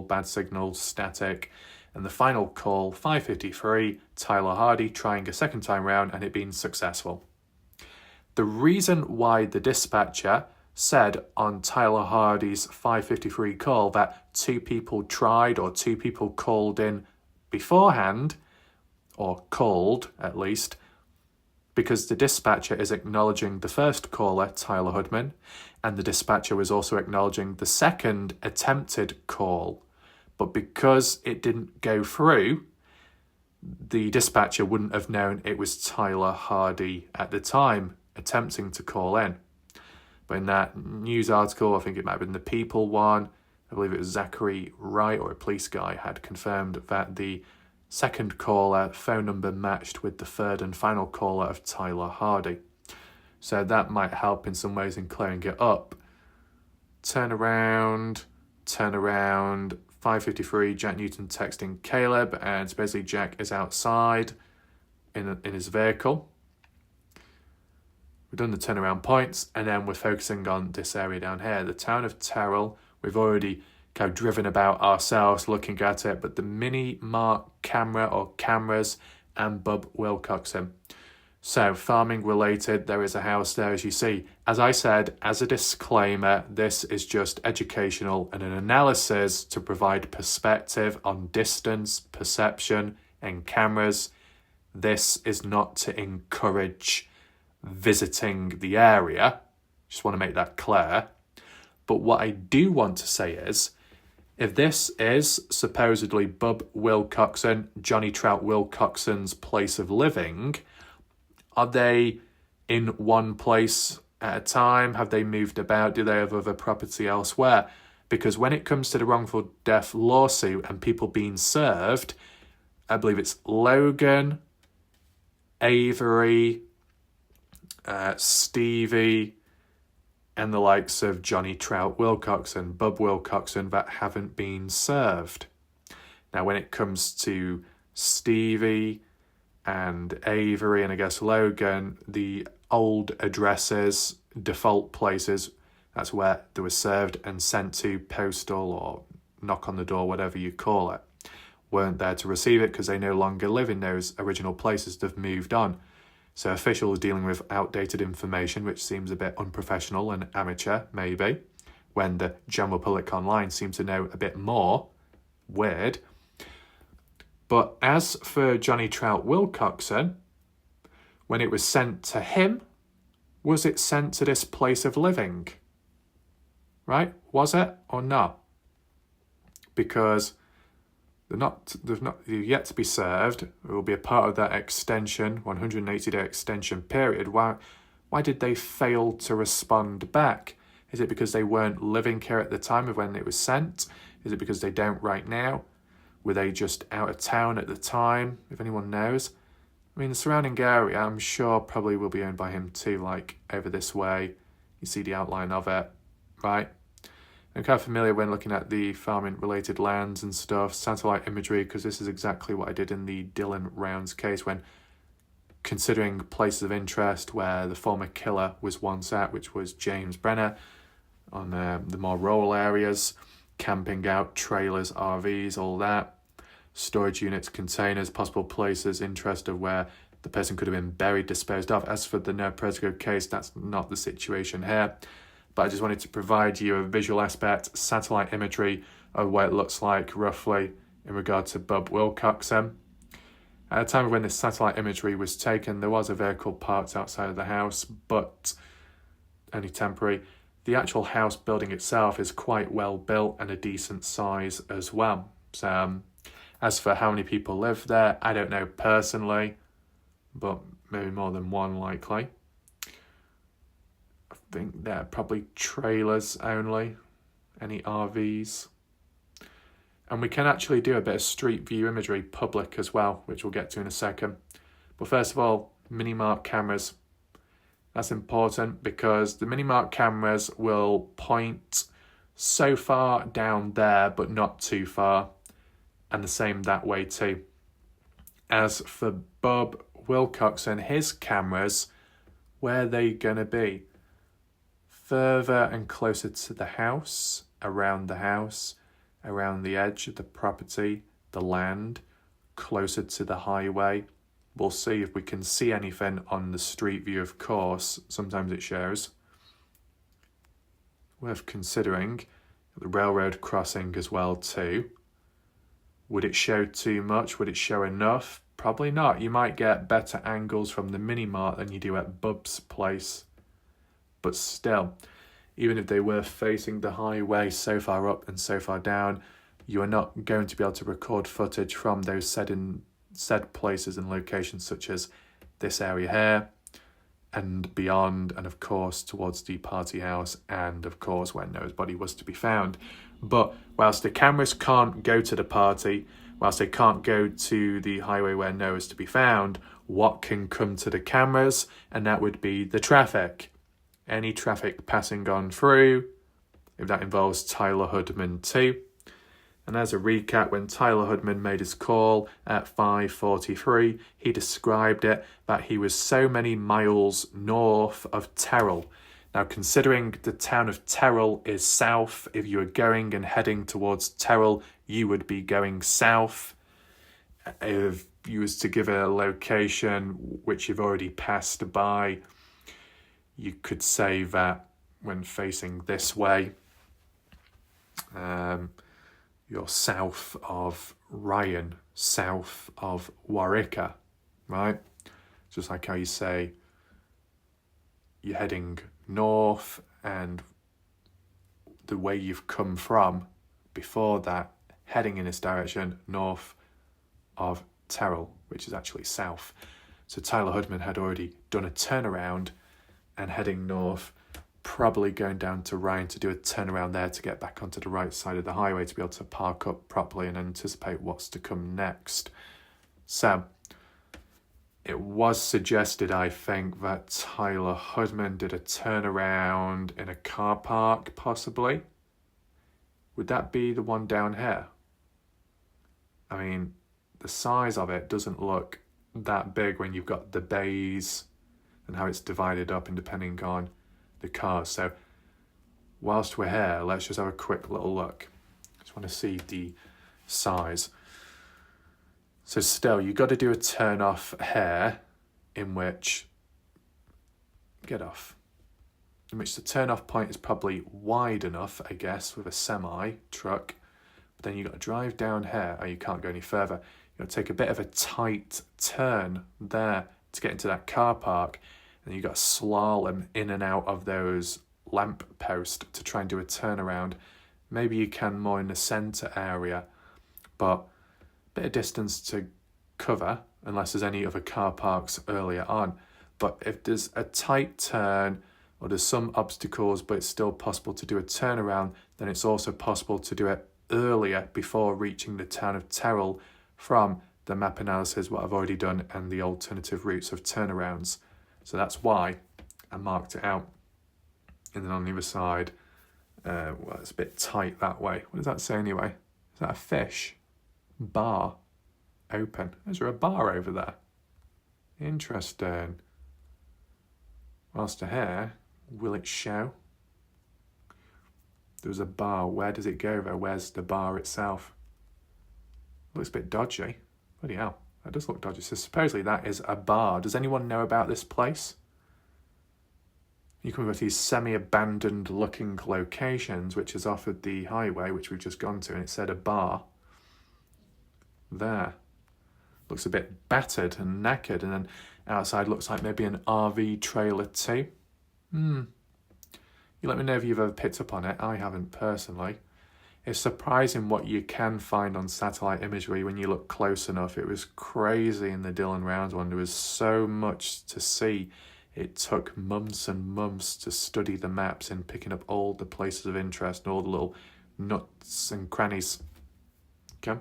bad signal, static. And the final call, 5:53, Tyler Hardy trying a second time round and it being successful. The reason why the dispatcher said on Tyler Hardy's 5:53 call that two people tried or two people called in beforehand, or called at least, because the dispatcher is acknowledging the first caller, Tyler Hudman, and the dispatcher was also acknowledging the second attempted call. But because it didn't go through, the dispatcher wouldn't have known it was Tyler Hardy at the time attempting to call in. But in that news article, I think it might have been the People one, I believe it was Zachary Wright, or a police guy, had confirmed that the second caller phone number matched with the third and final caller of Tyler Hardy. So that might help in some ways in clearing it up. Turn around, 5:53, Jack Newton texting Caleb, and basically Jack is outside in his vehicle. We've done the turnaround points, and then we're focusing on this area down here, the town of Terrell. We've already kind of driven about ourselves looking at it, but the Mini Mark camera or cameras and Bub Wilcoxon. So farming related, there is a house there, as you see. As I said, as a disclaimer, this is just educational and an analysis to provide perspective on distance, perception, and cameras. This is not to encourage visiting the area. Just want to make that clear. But what I do want to say is, if this is supposedly Bub Wilcoxon, Johnny Trout Wilcoxon's place of living, are they in one place at a time? Have they moved about? Do they have other property elsewhere? Because when it comes to the wrongful death lawsuit and people being served, I believe it's Logan, Avery, Stevie, and the likes of Johnny Trout Wilcoxon, Bub Wilcoxon, that haven't been served. Now, when it comes to Stevie and Avery and I guess Logan, the old addresses, default places, that's where they were served and sent to postal or knock on the door, whatever you call it, weren't there to receive it because they no longer live in those original places. They've moved on. So officials dealing with outdated information, which seems a bit unprofessional and amateur, maybe, when the general public online seems to know a bit more. Weird. But as for Johnny Trout Wilcoxon, when it was sent to him, was it sent to this place of living? Right? Was it or not? Because they've yet to be served. It will be a part of that extension, 180-day extension period. Why did they fail to respond back? Is it because they weren't living here at the time of when it was sent? Is it because they don't right now? Were they just out of town at the time, if anyone knows? I mean, the surrounding area, I'm sure, probably will be owned by him too, like over this way. You see the outline of it, right? I'm kind of familiar when looking at the farming-related lands and stuff, satellite imagery, because this is exactly what I did in the Dylan Rounds case when considering places of interest where the former killer was once at, which was James Brenner, on the more rural areas, camping out, trailers, RVs, all that, storage units, containers, possible places, interest of where the person could have been buried, disposed of. As for the Noah Presgrove case, that's not the situation here. But I just wanted to provide you a visual aspect, satellite imagery of what it looks like roughly in regard to Bub Wilcoxon. At the time of when this satellite imagery was taken, there was a vehicle parked outside of the house, but only temporary. The actual house building itself is quite well built and a decent size as well. So, as for how many people live there, I don't know personally, but maybe more than one likely. I think they're probably trailers only, any RVs. And we can actually do a bit of street view imagery public as well, which we'll get to in a second. But first of all, mini-mark cameras. That's important because the mini-mark cameras will point so far down there, but not too far. And the same that way too. As for Bub Wilcoxon, his cameras, where are they going to be? Further and closer to the house, around the edge of the property, the land, closer to the highway. We'll see if we can see anything on the street view, of course. Sometimes it shows. Worth considering. The railroad crossing as well too. Would it show too much? Would it show enough? Probably not. You might get better angles from the mini-mart than you do at Bub's place. But still, even if they were facing the highway so far up and so far down, you are not going to be able to record footage from those said places and locations such as this area here and beyond, and of course towards the party house and of course where Noah's body was to be found. But whilst the cameras can't go to the party, whilst they can't go to the highway where Noah's to be found, what can come to the cameras? And that would be the traffic. Any traffic passing on through, if that involves Tyler Hoodman too. And as a recap, when Tyler Hoodman made his call at 5:43, he described it that he was so many miles north of Terrell. Now, considering the town of Terrell is south, if you were going and heading towards Terrell, you would be going south. If you was to give a location which you've already passed by, you could say that when facing this way, you're south of Ryan, south of Warwicker, right? Just like how you say you're heading north and the way you've come from before that, heading in this direction, north of Terrell, which is actually south. So Tyler Hoodman had already done a turnaround and heading north probably going down to Ryan to do a turnaround there to get back onto the right side of the highway to be able to park up properly and anticipate what's to come next. So it was suggested, I think, that Tyler Hudman did a turnaround in a car park, possibly. Would that be the one down here? I mean, the size of it doesn't look that big when you've got the bays and how it's divided up and depending on the cars. So whilst we're here, let's just have a quick little look. Just want to see the size. So still, you've got to do a turn off here in which in which the turn off point is probably wide enough, I guess, with a semi truck. But then you've got to drive down here, or you can't go any further. You've got to take a bit of a tight turn there to get into that car park. And you've got to slalom in and out of those lamp posts to try and do a turnaround. Maybe you can more in the centre area, but a bit of distance to cover, unless there's any other car parks earlier on. But if there's a tight turn, or there's some obstacles, but it's still possible to do a turnaround, then it's also possible to do it earlier before reaching the town of Terrell from the map analysis, what I've already done, and the alternative routes of turnarounds. So that's why I marked it out. And then on the other side, well, it's a bit tight that way. What does that say anyway? Is that a fish? Bar. Open. Is there a bar over there? Interesting. Whilst here, will it show? There's a bar. Where does it go though? Where's the bar itself? Looks a bit dodgy. Bloody hell. That does look dodgy. So supposedly that is a bar. Does anyone know about this place? You can go to these semi-abandoned looking locations, which is off of the highway, which we've just gone to, and it said a bar. There. Looks a bit battered and knackered, and then outside looks like maybe an RV trailer too. You let me know if you've ever picked up on it. I haven't personally. It's surprising what you can find on satellite imagery when you look close enough. It was crazy in the Dillon Rounds one. There was so much to see. It took months and months to study the maps and picking up all the places of interest and all the little nuts and crannies. Okay.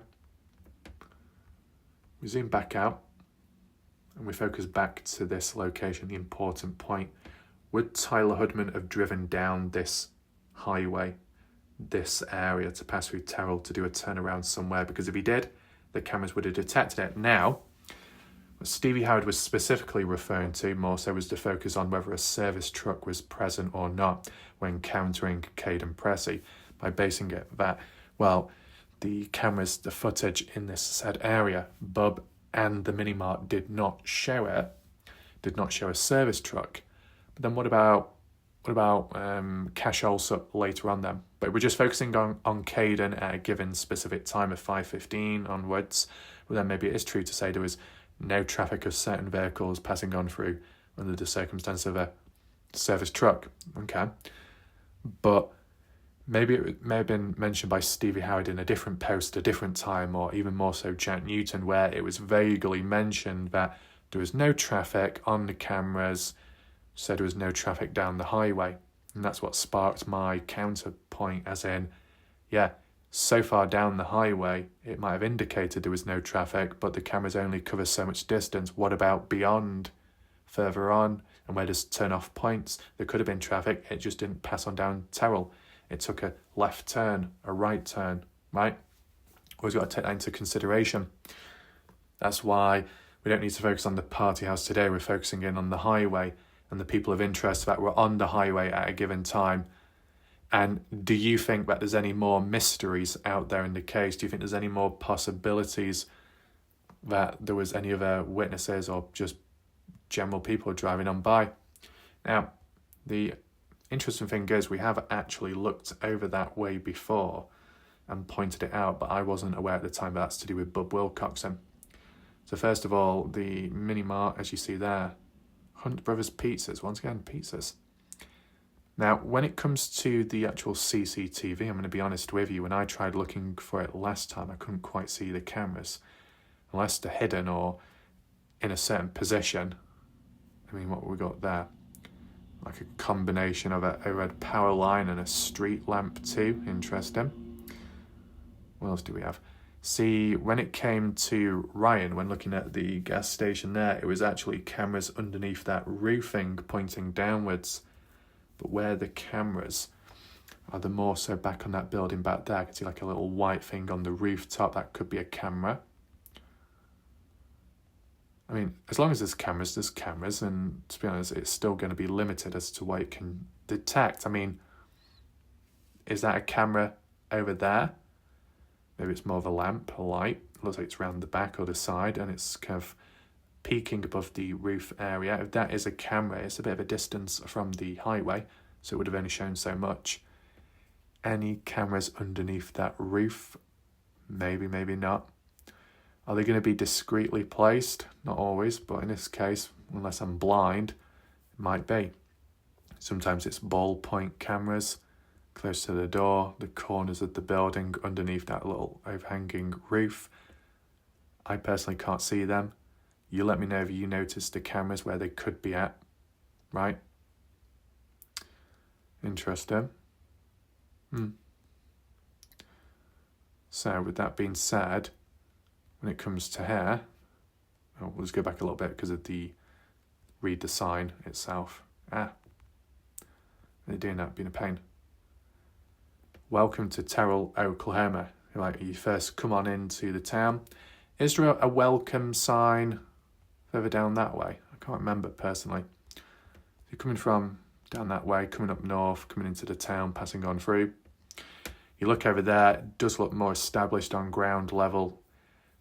We zoom back out and we focus back to this location, the important point. Would Tyler Hudman have driven down this highway, this area, to pass through Terrell to do a turnaround somewhere? Because if he did, the cameras would have detected it. Now, what Stevie Howard was specifically referring to more so was the focus on whether a service truck was present or not when countering Caden Pressey, by basing it that, well, the cameras, the footage in this said area, Bub and the Minimart did not show it, did not show a service truck. But then what about Cash Allsup later on then? But we're just focusing on Caden at a given specific time of 5:15 onwards. Well, then maybe it is true to say there was no traffic of certain vehicles passing on through under the circumstance of a service truck. Okay. But maybe it may have been mentioned by Stevie Howard in a different post, a different time, or even more so Jack Newton, where it was vaguely mentioned that there was no traffic on the cameras, so there was no traffic down the highway. And that's what sparked my counterpoint, as in, yeah, so far down the highway, it might have indicated there was no traffic, but the cameras only cover so much distance. What about beyond, further on, and where there's turn-off points? There could have been traffic, it just didn't pass on down Terrell. It took a left turn, a right turn, right? Always got to take that into consideration. That's why we don't need to focus on the party house today. We're focusing in on the highway and the people of interest that were on the highway at a given time. And do you think that there's any more mysteries out there in the case? Do you think there's any more possibilities that there was any other witnesses or just general people driving on by? Now, the interesting thing is we have actually looked over that way before and pointed it out, but I wasn't aware at the time that that's to do with Bub Wilcoxon. So first of all, the Minimart, as you see there, Hunt Brothers Pizzas, once again, pizzas. Now, when it comes to the actual CCTV, I'm going to be honest with you, when I tried looking for it last time, I couldn't quite see the cameras. Unless they're hidden or in a certain position. I mean, what we got there? like a combination of a overhead power line and a street lamp too. Interesting. What else do we have? See, when it came to Ryan, when looking at the gas station there, it was actually cameras underneath that roofing pointing downwards. But where the cameras are, the more so back on that building back there. I can see like a little white thing on the rooftop. That could be a camera. I mean, as long as there's cameras, and to be honest, it's still going to be limited as to what it can detect. I mean, is that a camera over there? Maybe it's more of a lamp, a light. It looks like it's round the back or the side, and it's kind of peaking above the roof area. If that is a camera, it's a bit of a distance from the highway, so it would have only shown so much. Any cameras underneath that roof? Maybe, maybe not. Are they going to be discreetly placed? Not always, but in this case, unless I'm blind, it might be. Sometimes it's ballpoint cameras close to the door, the corners of the building, underneath that little overhanging roof. I personally can't see them. You let me know if you notice the cameras where they could be at, right? Interesting. So with that being said, when it comes to here, we'll just go back a little bit because of read the sign itself. They're doing that, being a pain. Welcome to Terrell, Oklahoma. Like, you first come on into the town. Is there a welcome sign further down that way? I can't remember personally. If you're coming from down that way, coming up north, coming into the town, passing on through, you look over there, it does look more established on ground level.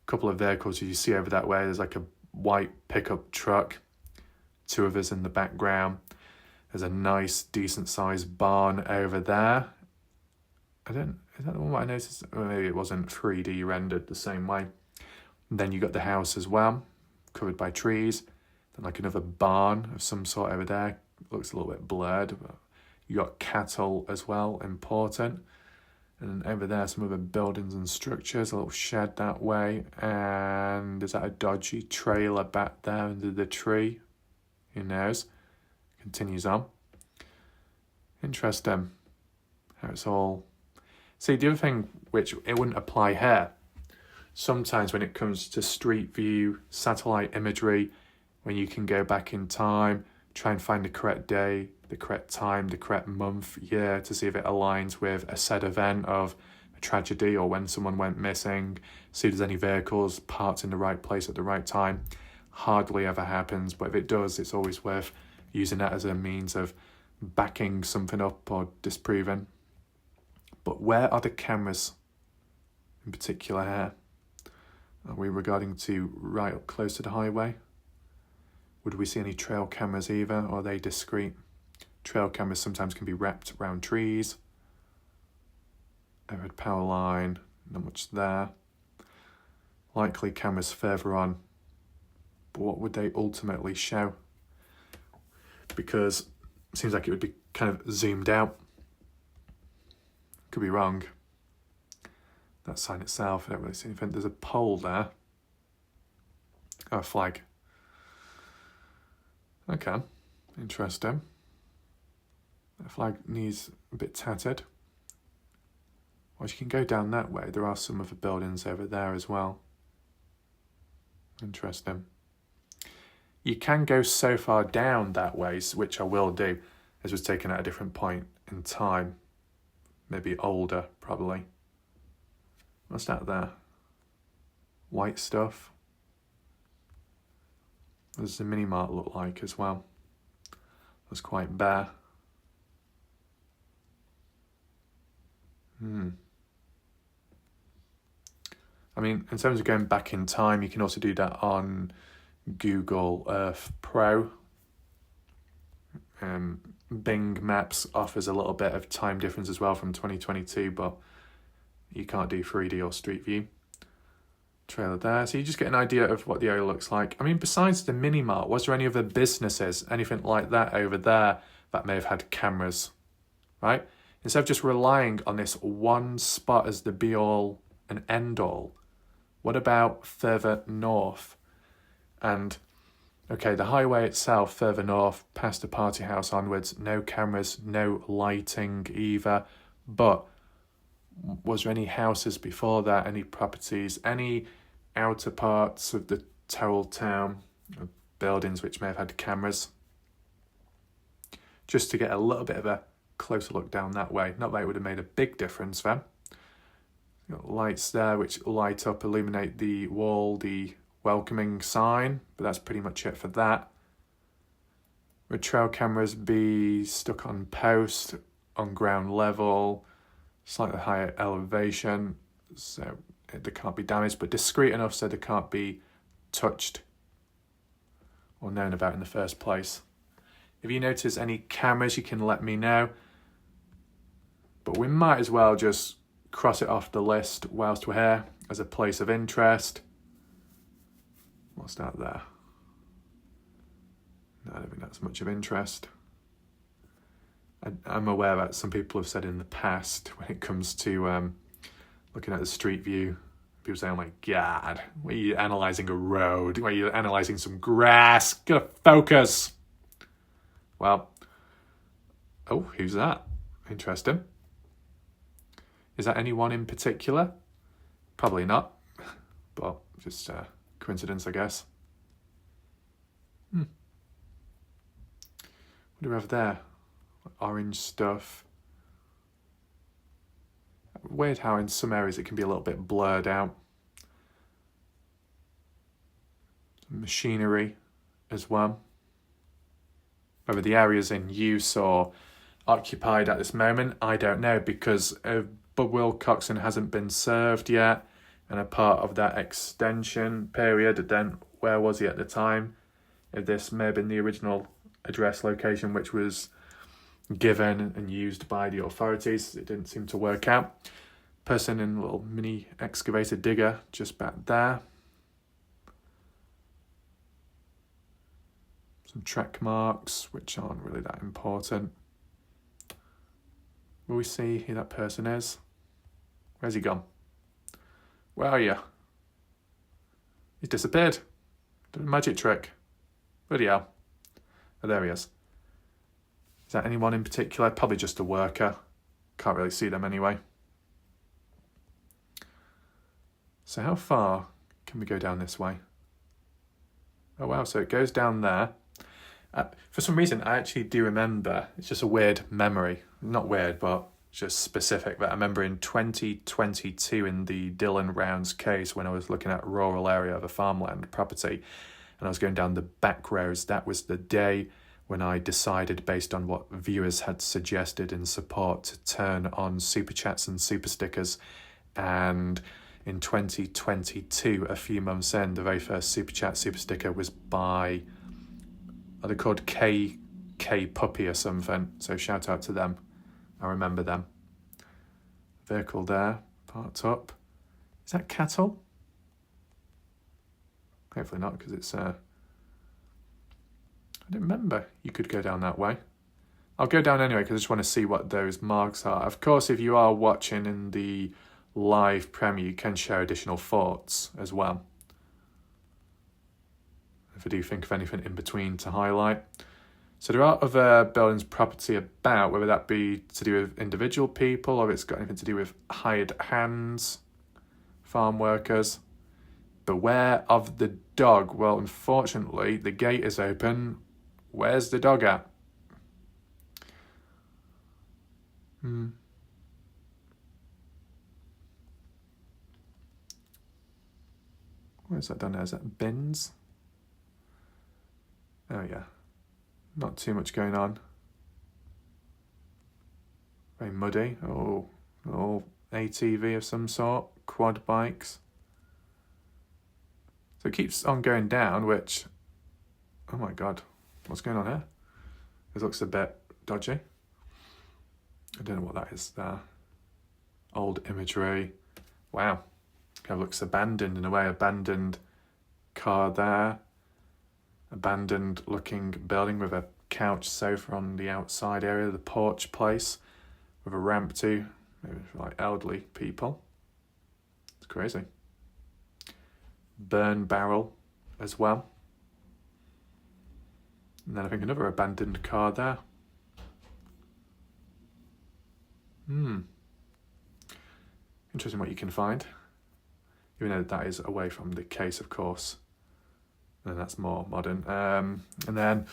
A couple of vehicles you see over that way. There's like a white pickup truck, two of us in the background. There's a nice, decent sized barn over there. Is that the one I noticed? Or maybe it wasn't 3D rendered the same way. And then you got the house as well, covered by trees. Then like another barn of some sort over there. Looks a little bit blurred. But you got cattle as well, important. And over there, some other buildings and structures, a little shed that way. And is that a dodgy trailer back there under the tree? Who knows? Continues on. Interesting how it's all... See, the other thing which it wouldn't apply here, sometimes when it comes to street view, satellite imagery, when you can go back in time, try and find the correct day, the correct time, the correct month, year, to see if it aligns with a said event of a tragedy or when someone went missing, see if there's any vehicles parked in the right place at the right time. Hardly ever happens, but if it does, it's always worth using that as a means of backing something up or disproving. But where are the cameras in particular here? Are we regarding to right up close to the highway? Would we see any trail cameras either, or are they discreet? Trail cameras sometimes can be wrapped around trees. Overhead power line, not much there. Likely cameras further on. But what would they ultimately show? Because it seems like it would be kind of zoomed out. Could be wrong. That sign itself, I don't really see anything. There's a pole there. Oh, a flag. Okay, interesting. That flag needs a bit tattered. Well, you can go down that way. There are some other buildings over there as well. Interesting. You can go so far down that way, which I will do. This was taken at a different point in time. Maybe older, probably. What's that there? White stuff. What does the mini-mart look like as well? Looks quite bare. I mean, in terms of going back in time, you can also do that on Google Earth Pro. Bing Maps offers a little bit of time difference as well from 2022, but you can't do 3D or Street View. Trailer there. So you just get an idea of what the area looks like. I mean, besides the mini-mart, was there any other businesses, anything like that over there that may have had cameras, right? Instead of just relying on this one spot as the be-all and end-all, what about further north? And Okay, the highway itself further north, past the party house onwards, no cameras, no lighting either. But was there any houses before that, any properties, any outer parts of the Terrell town, buildings which may have had cameras? Just to get a little bit of a closer look down that way. Not that it would have made a big difference then. Got lights there which light up, illuminate the wall, the welcoming sign, but that's pretty much it for that. Would trail cameras be stuck on post, on ground level, slightly higher elevation, so they can't be damaged, but discreet enough so they can't be touched or known about in the first place? If you notice any cameras, you can let me know. But we might as well just cross it off the list whilst we're here as a place of interest. What's that there? No, I don't think that's much of interest. I'm aware that some people have said in the past, when it comes to looking at the street view, people say, oh my God, why are you analysing a road? Why are you analysing some grass? Gotta focus. Well, oh, who's that? Interesting. Is that anyone in particular? Probably not, but just coincidence, I guess. What do we have there? Orange stuff. Weird how in some areas it can be a little bit blurred out. Machinery as well. Whether the area's in use or occupied at this moment, I don't know, because Bud Wilcoxon hasn't been served yet, and a part of that extension period, then where was he at the time? If this may have been the original address location which was given and used by the authorities, it didn't seem to work out. Person in a little mini excavator digger just back there. Some track marks which aren't really that important. Will we see who that person is? Where's he gone? Where are you? He's disappeared. Did a magic trick. Bloody hell. Oh, there he is. Is that anyone in particular? Probably just a worker. Can't really see them anyway. So how far can we go down this way? Oh wow, so it goes down there. For some reason, I actually do remember, it's just a weird memory. Not weird, but just specific, that I remember in 2022 in the Dylan Rounds case when I was looking at a rural area of a farmland property and I was going down the back roads, that was the day when I decided, based on what viewers had suggested in support, to turn on super chats and super stickers. And in 2022, a few months in, the very first super chat, super sticker was by, are they called K Puppy or something? So shout out to them. I remember them. Vehicle there, parked up. Is that cattle? Hopefully not, because it's... I don't remember you could go down that way. I'll go down anyway, because I just want to see what those marks are. Of course, if you are watching in the live premiere, you can share additional thoughts as well. If I do think of anything in between to highlight. So there are other buildings property about, whether that be to do with individual people or if it's got anything to do with hired hands, farm workers. Beware of the dog. Well, unfortunately, the gate is open. Where's the dog at? Where's that down there? Is that bins? Oh yeah. Not too much going on. Very muddy. Oh, ATV of some sort. Quad bikes. So it keeps on going down, which... Oh my God. What's going on here? This looks a bit dodgy. I don't know what that is there. Old imagery. Wow. Kind of looks abandoned in a way. Abandoned car there. Abandoned looking building with a couch sofa on the outside area, the porch place, with a ramp to, maybe for like elderly people. It's crazy. Burn barrel as well. And then I think another abandoned car there. Interesting what you can find. Even though that is away from the case, of course. And that's more modern. And then,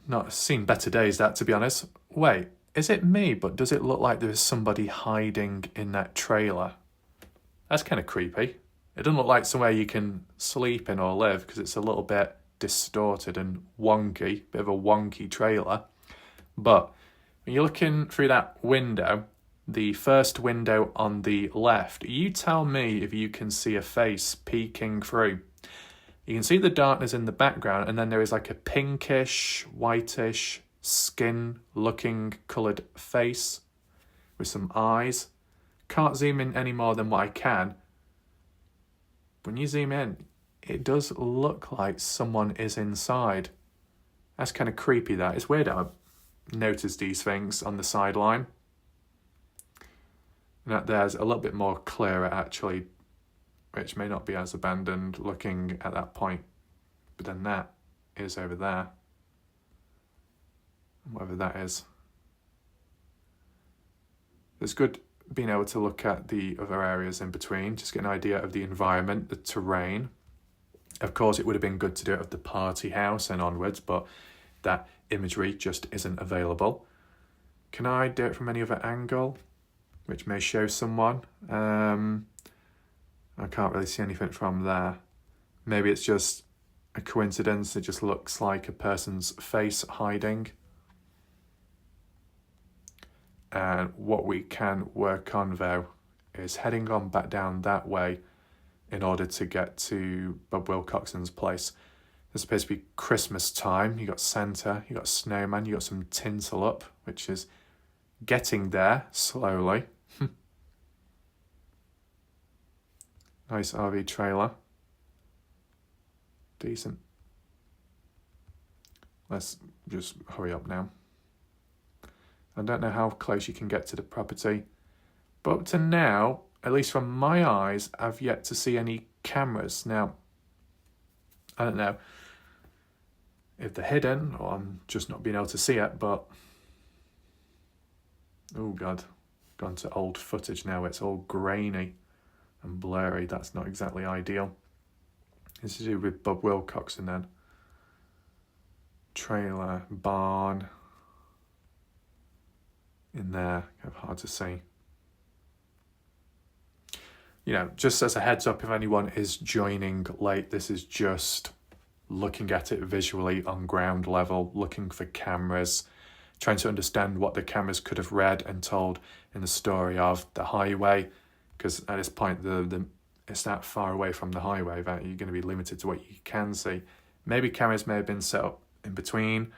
not seen better days, that, to be honest. Wait, is it me, but does it look like there is somebody hiding in that trailer? That's kind of creepy. It doesn't look like somewhere you can sleep in or live, because it's a little bit distorted and wonky, bit of a wonky trailer. But when you're looking through that window, the first window on the left, you tell me if you can see a face peeking through. You can see the darkness in the background, and then there is like a pinkish, whitish, skin-looking coloured face with some eyes. Can't zoom in any more than what I can. When you zoom in, it does look like someone is inside. That's kind of creepy, that. It's weird how I notice these things on the sideline. And that there's a little bit more clearer, actually, which may not be as abandoned looking at that point. But then that is over there. Whatever that is. It's good being able to look at the other areas in between, just get an idea of the environment, the terrain. Of course, it would have been good to do it of the party house and onwards, but that imagery just isn't available. Can I do it from any other angle, which may show someone? I can't really see anything from there. Maybe it's just a coincidence. It just looks like a person's face hiding. And what we can work on, though, is heading on back down that way in order to get to Bob Wilcoxon's place. It's supposed to be Christmas time. You got Santa, you got snowman, you got some tinsel up, which is getting there slowly. Nice RV trailer. Decent. Let's just hurry up now. I don't know how close you can get to the property, but up to now, at least from my eyes, I've yet to see any cameras. Now, I don't know if they're hidden or I'm just not being able to see it, but oh God, gone to old footage now. It's all grainy and blurry. That's not exactly ideal. This is to do with Bob Wilcoxon then. Trailer, barn. In there, kind of hard to see. You know, just as a heads up, if anyone is joining late, this is just looking at it visually on ground level, looking for cameras, trying to understand what the cameras could have read and told in the story of the highway, because at this point, it's that far away from the highway that you're going to be limited to what you can see. Maybe cameras may have been set up in between.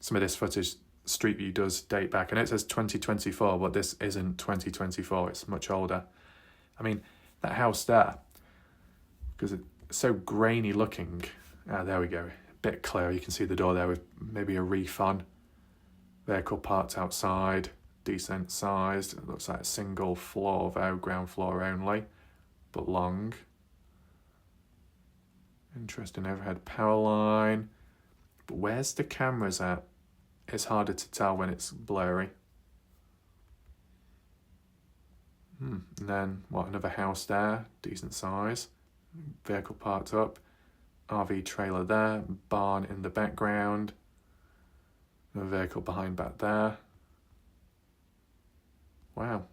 Some of this footage, Street View, does date back. I know it says 2024, but this isn't 2024. It's much older. I mean, that house there, because it's so grainy looking. There we go. A bit clearer. You can see the door there with maybe a reef on. Vehicle parked outside. Decent sized. It looks like a single floor though, ground floor only, but long. Interesting overhead power line. But where's the cameras at? It's harder to tell when it's blurry. And then, another house there, decent size. Vehicle parked up. RV trailer there, barn in the background. Another vehicle behind back there. Wow.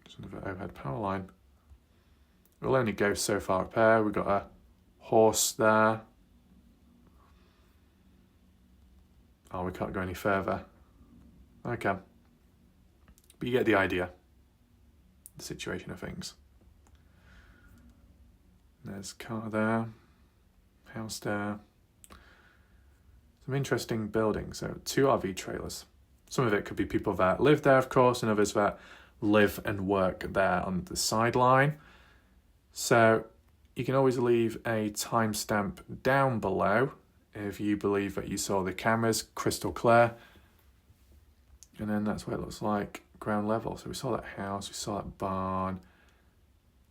Just another overhead power line. We'll only go so far up here. We've got a horse there. Oh, we can't go any further. Okay. But you get the idea. The situation of things. There's car there. House there. Some interesting buildings. So 2 RV trailers. Some of it could be people that live there, of course, and others that live and work there on the sideline. So you can always leave a timestamp down below if you believe that you saw the cameras crystal clear. And then that's what it looks like ground level. So we saw that house, we saw that barn.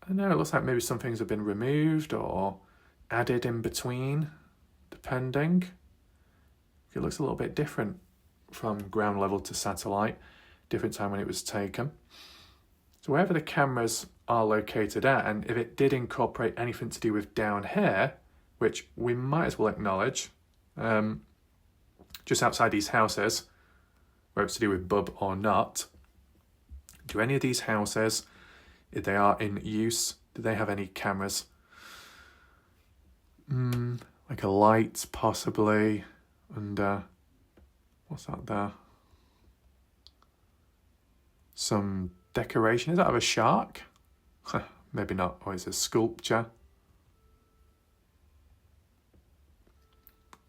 I don't know, it looks like maybe some things have been removed or added in between, depending. It looks a little bit different from ground level to satellite, different time when it was taken. So wherever the cameras are located at, and if it did incorporate anything to do with down here, which we might as well acknowledge, just outside these houses, whether it's to do with bub or not, do any of these houses, if they are in use, do they have any cameras? Like a light, possibly, and what's that there? Some decoration. Is that of a shark? Maybe not. Or is it a sculpture?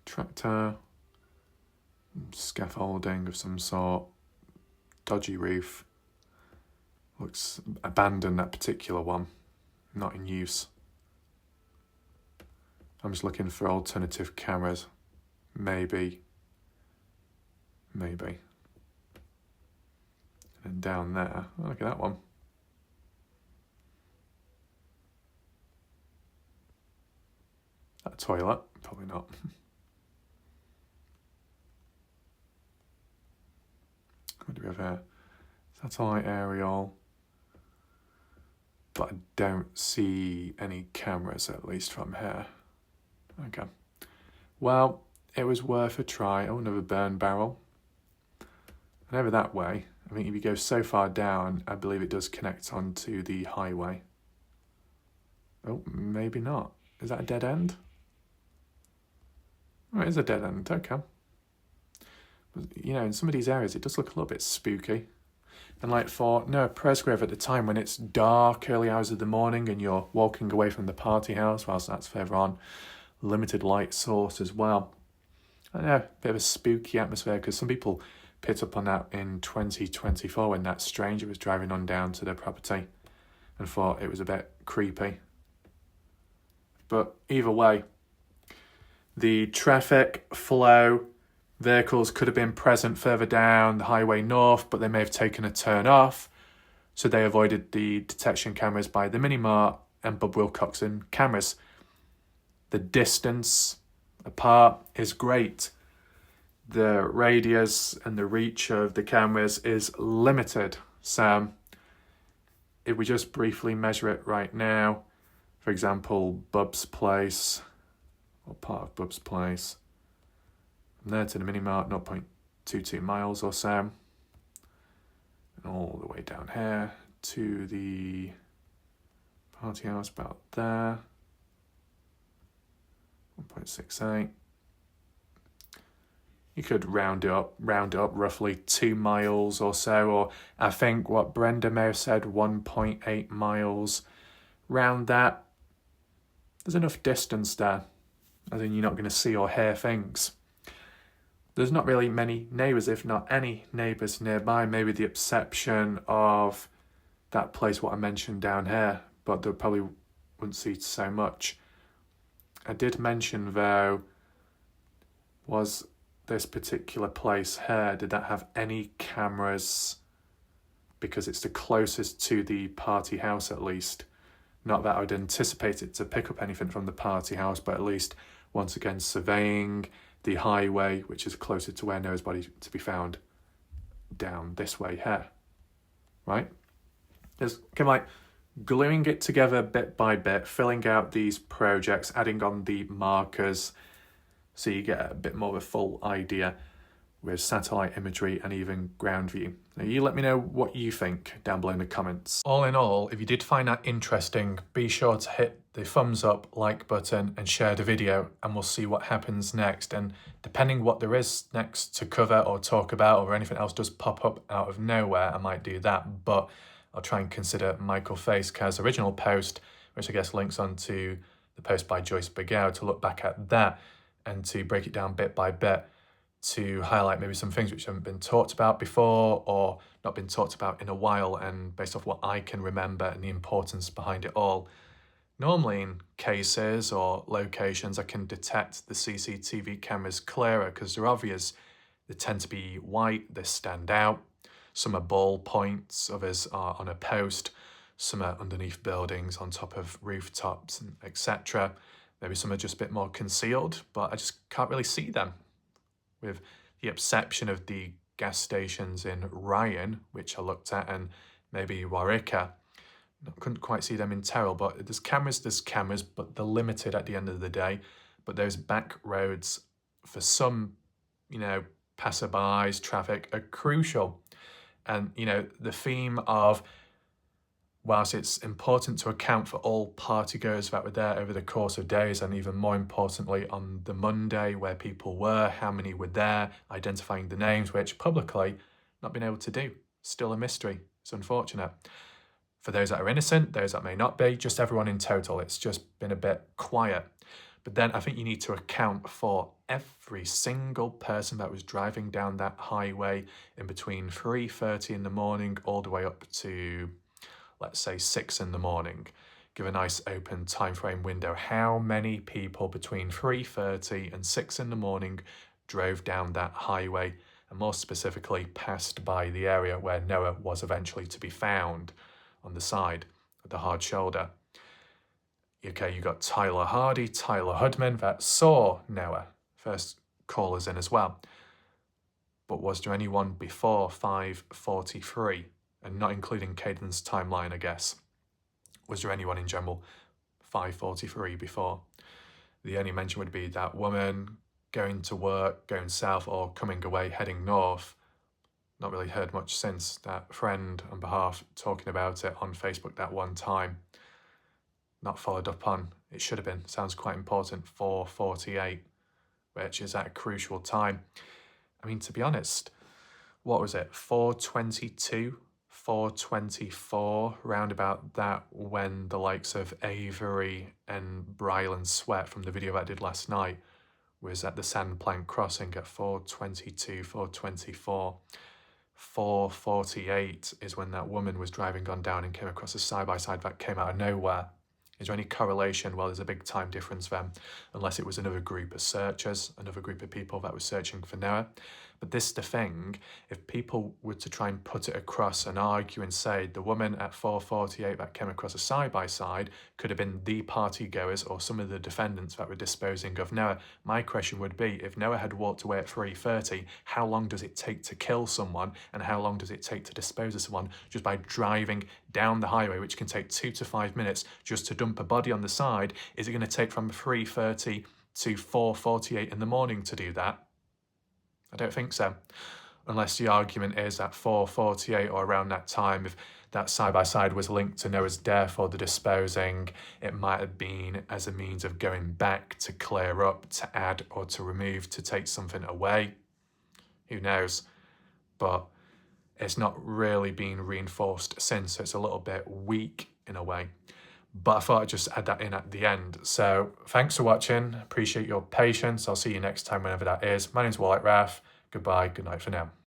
Tractor. Scaffolding of some sort. Dodgy roof. Looks abandoned, that particular one. Not in use. I'm just looking for alternative cameras. Maybe. And then down there, oh, look at that one. That toilet, probably not. What do we have here? Satellite aerial. But I don't see any cameras, at least from here. Okay. Well, it was worth a try. Oh, another burn barrel. And over that way, I think if you go so far down, I believe it does connect onto the highway. Oh, maybe not. Is that a dead end? Oh, it is a dead end, okay. But, you know, in some of these areas, it does look a little bit spooky. And like for Noah Presgrove at the time, when it's dark, early hours of the morning, and you're walking away from the party house, whilst that's further on, limited light source as well. I don't know, a bit of a spooky atmosphere, because some people picked up on that in 2024 when that stranger was driving on down to their property and thought it was a bit creepy. But either way, the traffic flow, vehicles could have been present further down the highway north, but they may have taken a turn off, so they avoided the detection cameras by the Minimart and Bub Wilcoxon cameras. The distance apart is great. The radius and the reach of the cameras is limited. So if we just briefly measure it right now, for example, Bub's place, or part of Bub's place, from there to the Minimart, 0.22 miles or so, and all the way down here to the party house about there, 1.68. You could round it up roughly 2 miles or so, or I think what Brenda may have said, 1.8 miles. Round that, there's enough distance there, as in you're not going to see or hear things. There's not really many neighbours, if not any neighbours nearby, maybe the exception of that place what I mentioned down here, but they probably wouldn't see so much. I did mention though, was this particular place here, did that have any cameras? Because it's the closest to the party house at least. Not that I would anticipate it to pick up anything from the party house, but at least once again surveying the highway, which is closer to where Noah's body to be found, down this way here, right? Just kind of like gluing it together bit by bit, filling out these projects, adding on the markers, so you get a bit more of a full idea with satellite imagery and even ground view. Now you let me know what you think down below in the comments. All in all, if you did find that interesting, be sure to hit the thumbs up, like button and share the video, and we'll see what happens next. And depending what there is next to cover or talk about, or anything else does pop up out of nowhere, I might do that. But I'll try and consider Michael Faceca's original post, which I guess links onto the post by Joyce Begau, to look back at that and to break it down bit by bit, to highlight maybe some things which haven't been talked about before or not been talked about in a while, and based off what I can remember and the importance behind it all. Normally in cases or locations, I can detect the CCTV cameras clearer because they're obvious. They tend to be white, they stand out. Some are ball points, others are on a post. Some are underneath buildings, on top of rooftops, etc. Maybe some are just a bit more concealed, but I just can't really see them. With the exception of the gas stations in Ryan, which I looked at, and maybe Warwick. I couldn't quite see them in Terrell, but there's cameras, but they're limited at the end of the day. But those back roads, for some, passerbys, traffic, are crucial. And, the theme of, whilst it's important to account for all partygoers that were there over the course of days, and even more importantly on the Monday, where people were, how many were there, identifying the names, which publicly not been able to do. Still a mystery. It's unfortunate. For those that are innocent, those that may not be, just everyone in total, it's just been a bit quiet. But then I think you need to account for every single person that was driving down that highway in between 3:30 in the morning all the way up to, let's say, 6 in the morning. Give a nice open time frame window. How many people between 3:30 and 6 in the morning drove down that highway, and more specifically passed by the area where Noah was eventually to be found, on the side of the hard shoulder? Okay, you got Tyler Hardy, Tyler Hudman that saw Noah. First callers in as well. But was there anyone before 5:43? And not including Caden's timeline, I guess. Was there anyone in general 5:43 before? The only mention would be that woman going to work, going south, or coming away, heading north. Not really heard much since. That friend on behalf talking about it on Facebook that one time. Not followed up on. It should have been. Sounds quite important. 4:48, which is at a crucial time. I mean, to be honest, what was it? 4:22, 4:24, round about that, when the likes of Avery and Brylan Sweat from the video I did last night was at the Sandplank Crossing at 4:22, 4:24. 4:48 is when that woman was driving on down and came across a side-by-side that came out of nowhere. Is there any correlation? Well, there's a big time difference then, unless it was another group of searchers, another group of people that was searching for Noah. But this is the thing, if people were to try and put it across and argue and say the woman at 4:48 that came across a side-by-side could have been the party goers or some of the defendants that were disposing of Noah, my question would be, if Noah had walked away at 3:30, how long does it take to kill someone, and how long does it take to dispose of someone just by driving down the highway, which can take 2 to 5 minutes just to dump a body on the side? Is it going to take from 3:30 to 4:48 in the morning to do that? I don't think so. Unless the argument is at 4:48 or around that time, if that side-by-side was linked to Noah's death or the disposing, it might have been as a means of going back to clear up, to add or to remove, to take something away. Who knows? But it's not really been reinforced since, so it's a little bit weak in a way. But I thought I'd just add that in at the end. So thanks for watching. Appreciate your patience. I'll see you next time, whenever that is. My name's Wyatt Rath. Goodbye. Good night for now.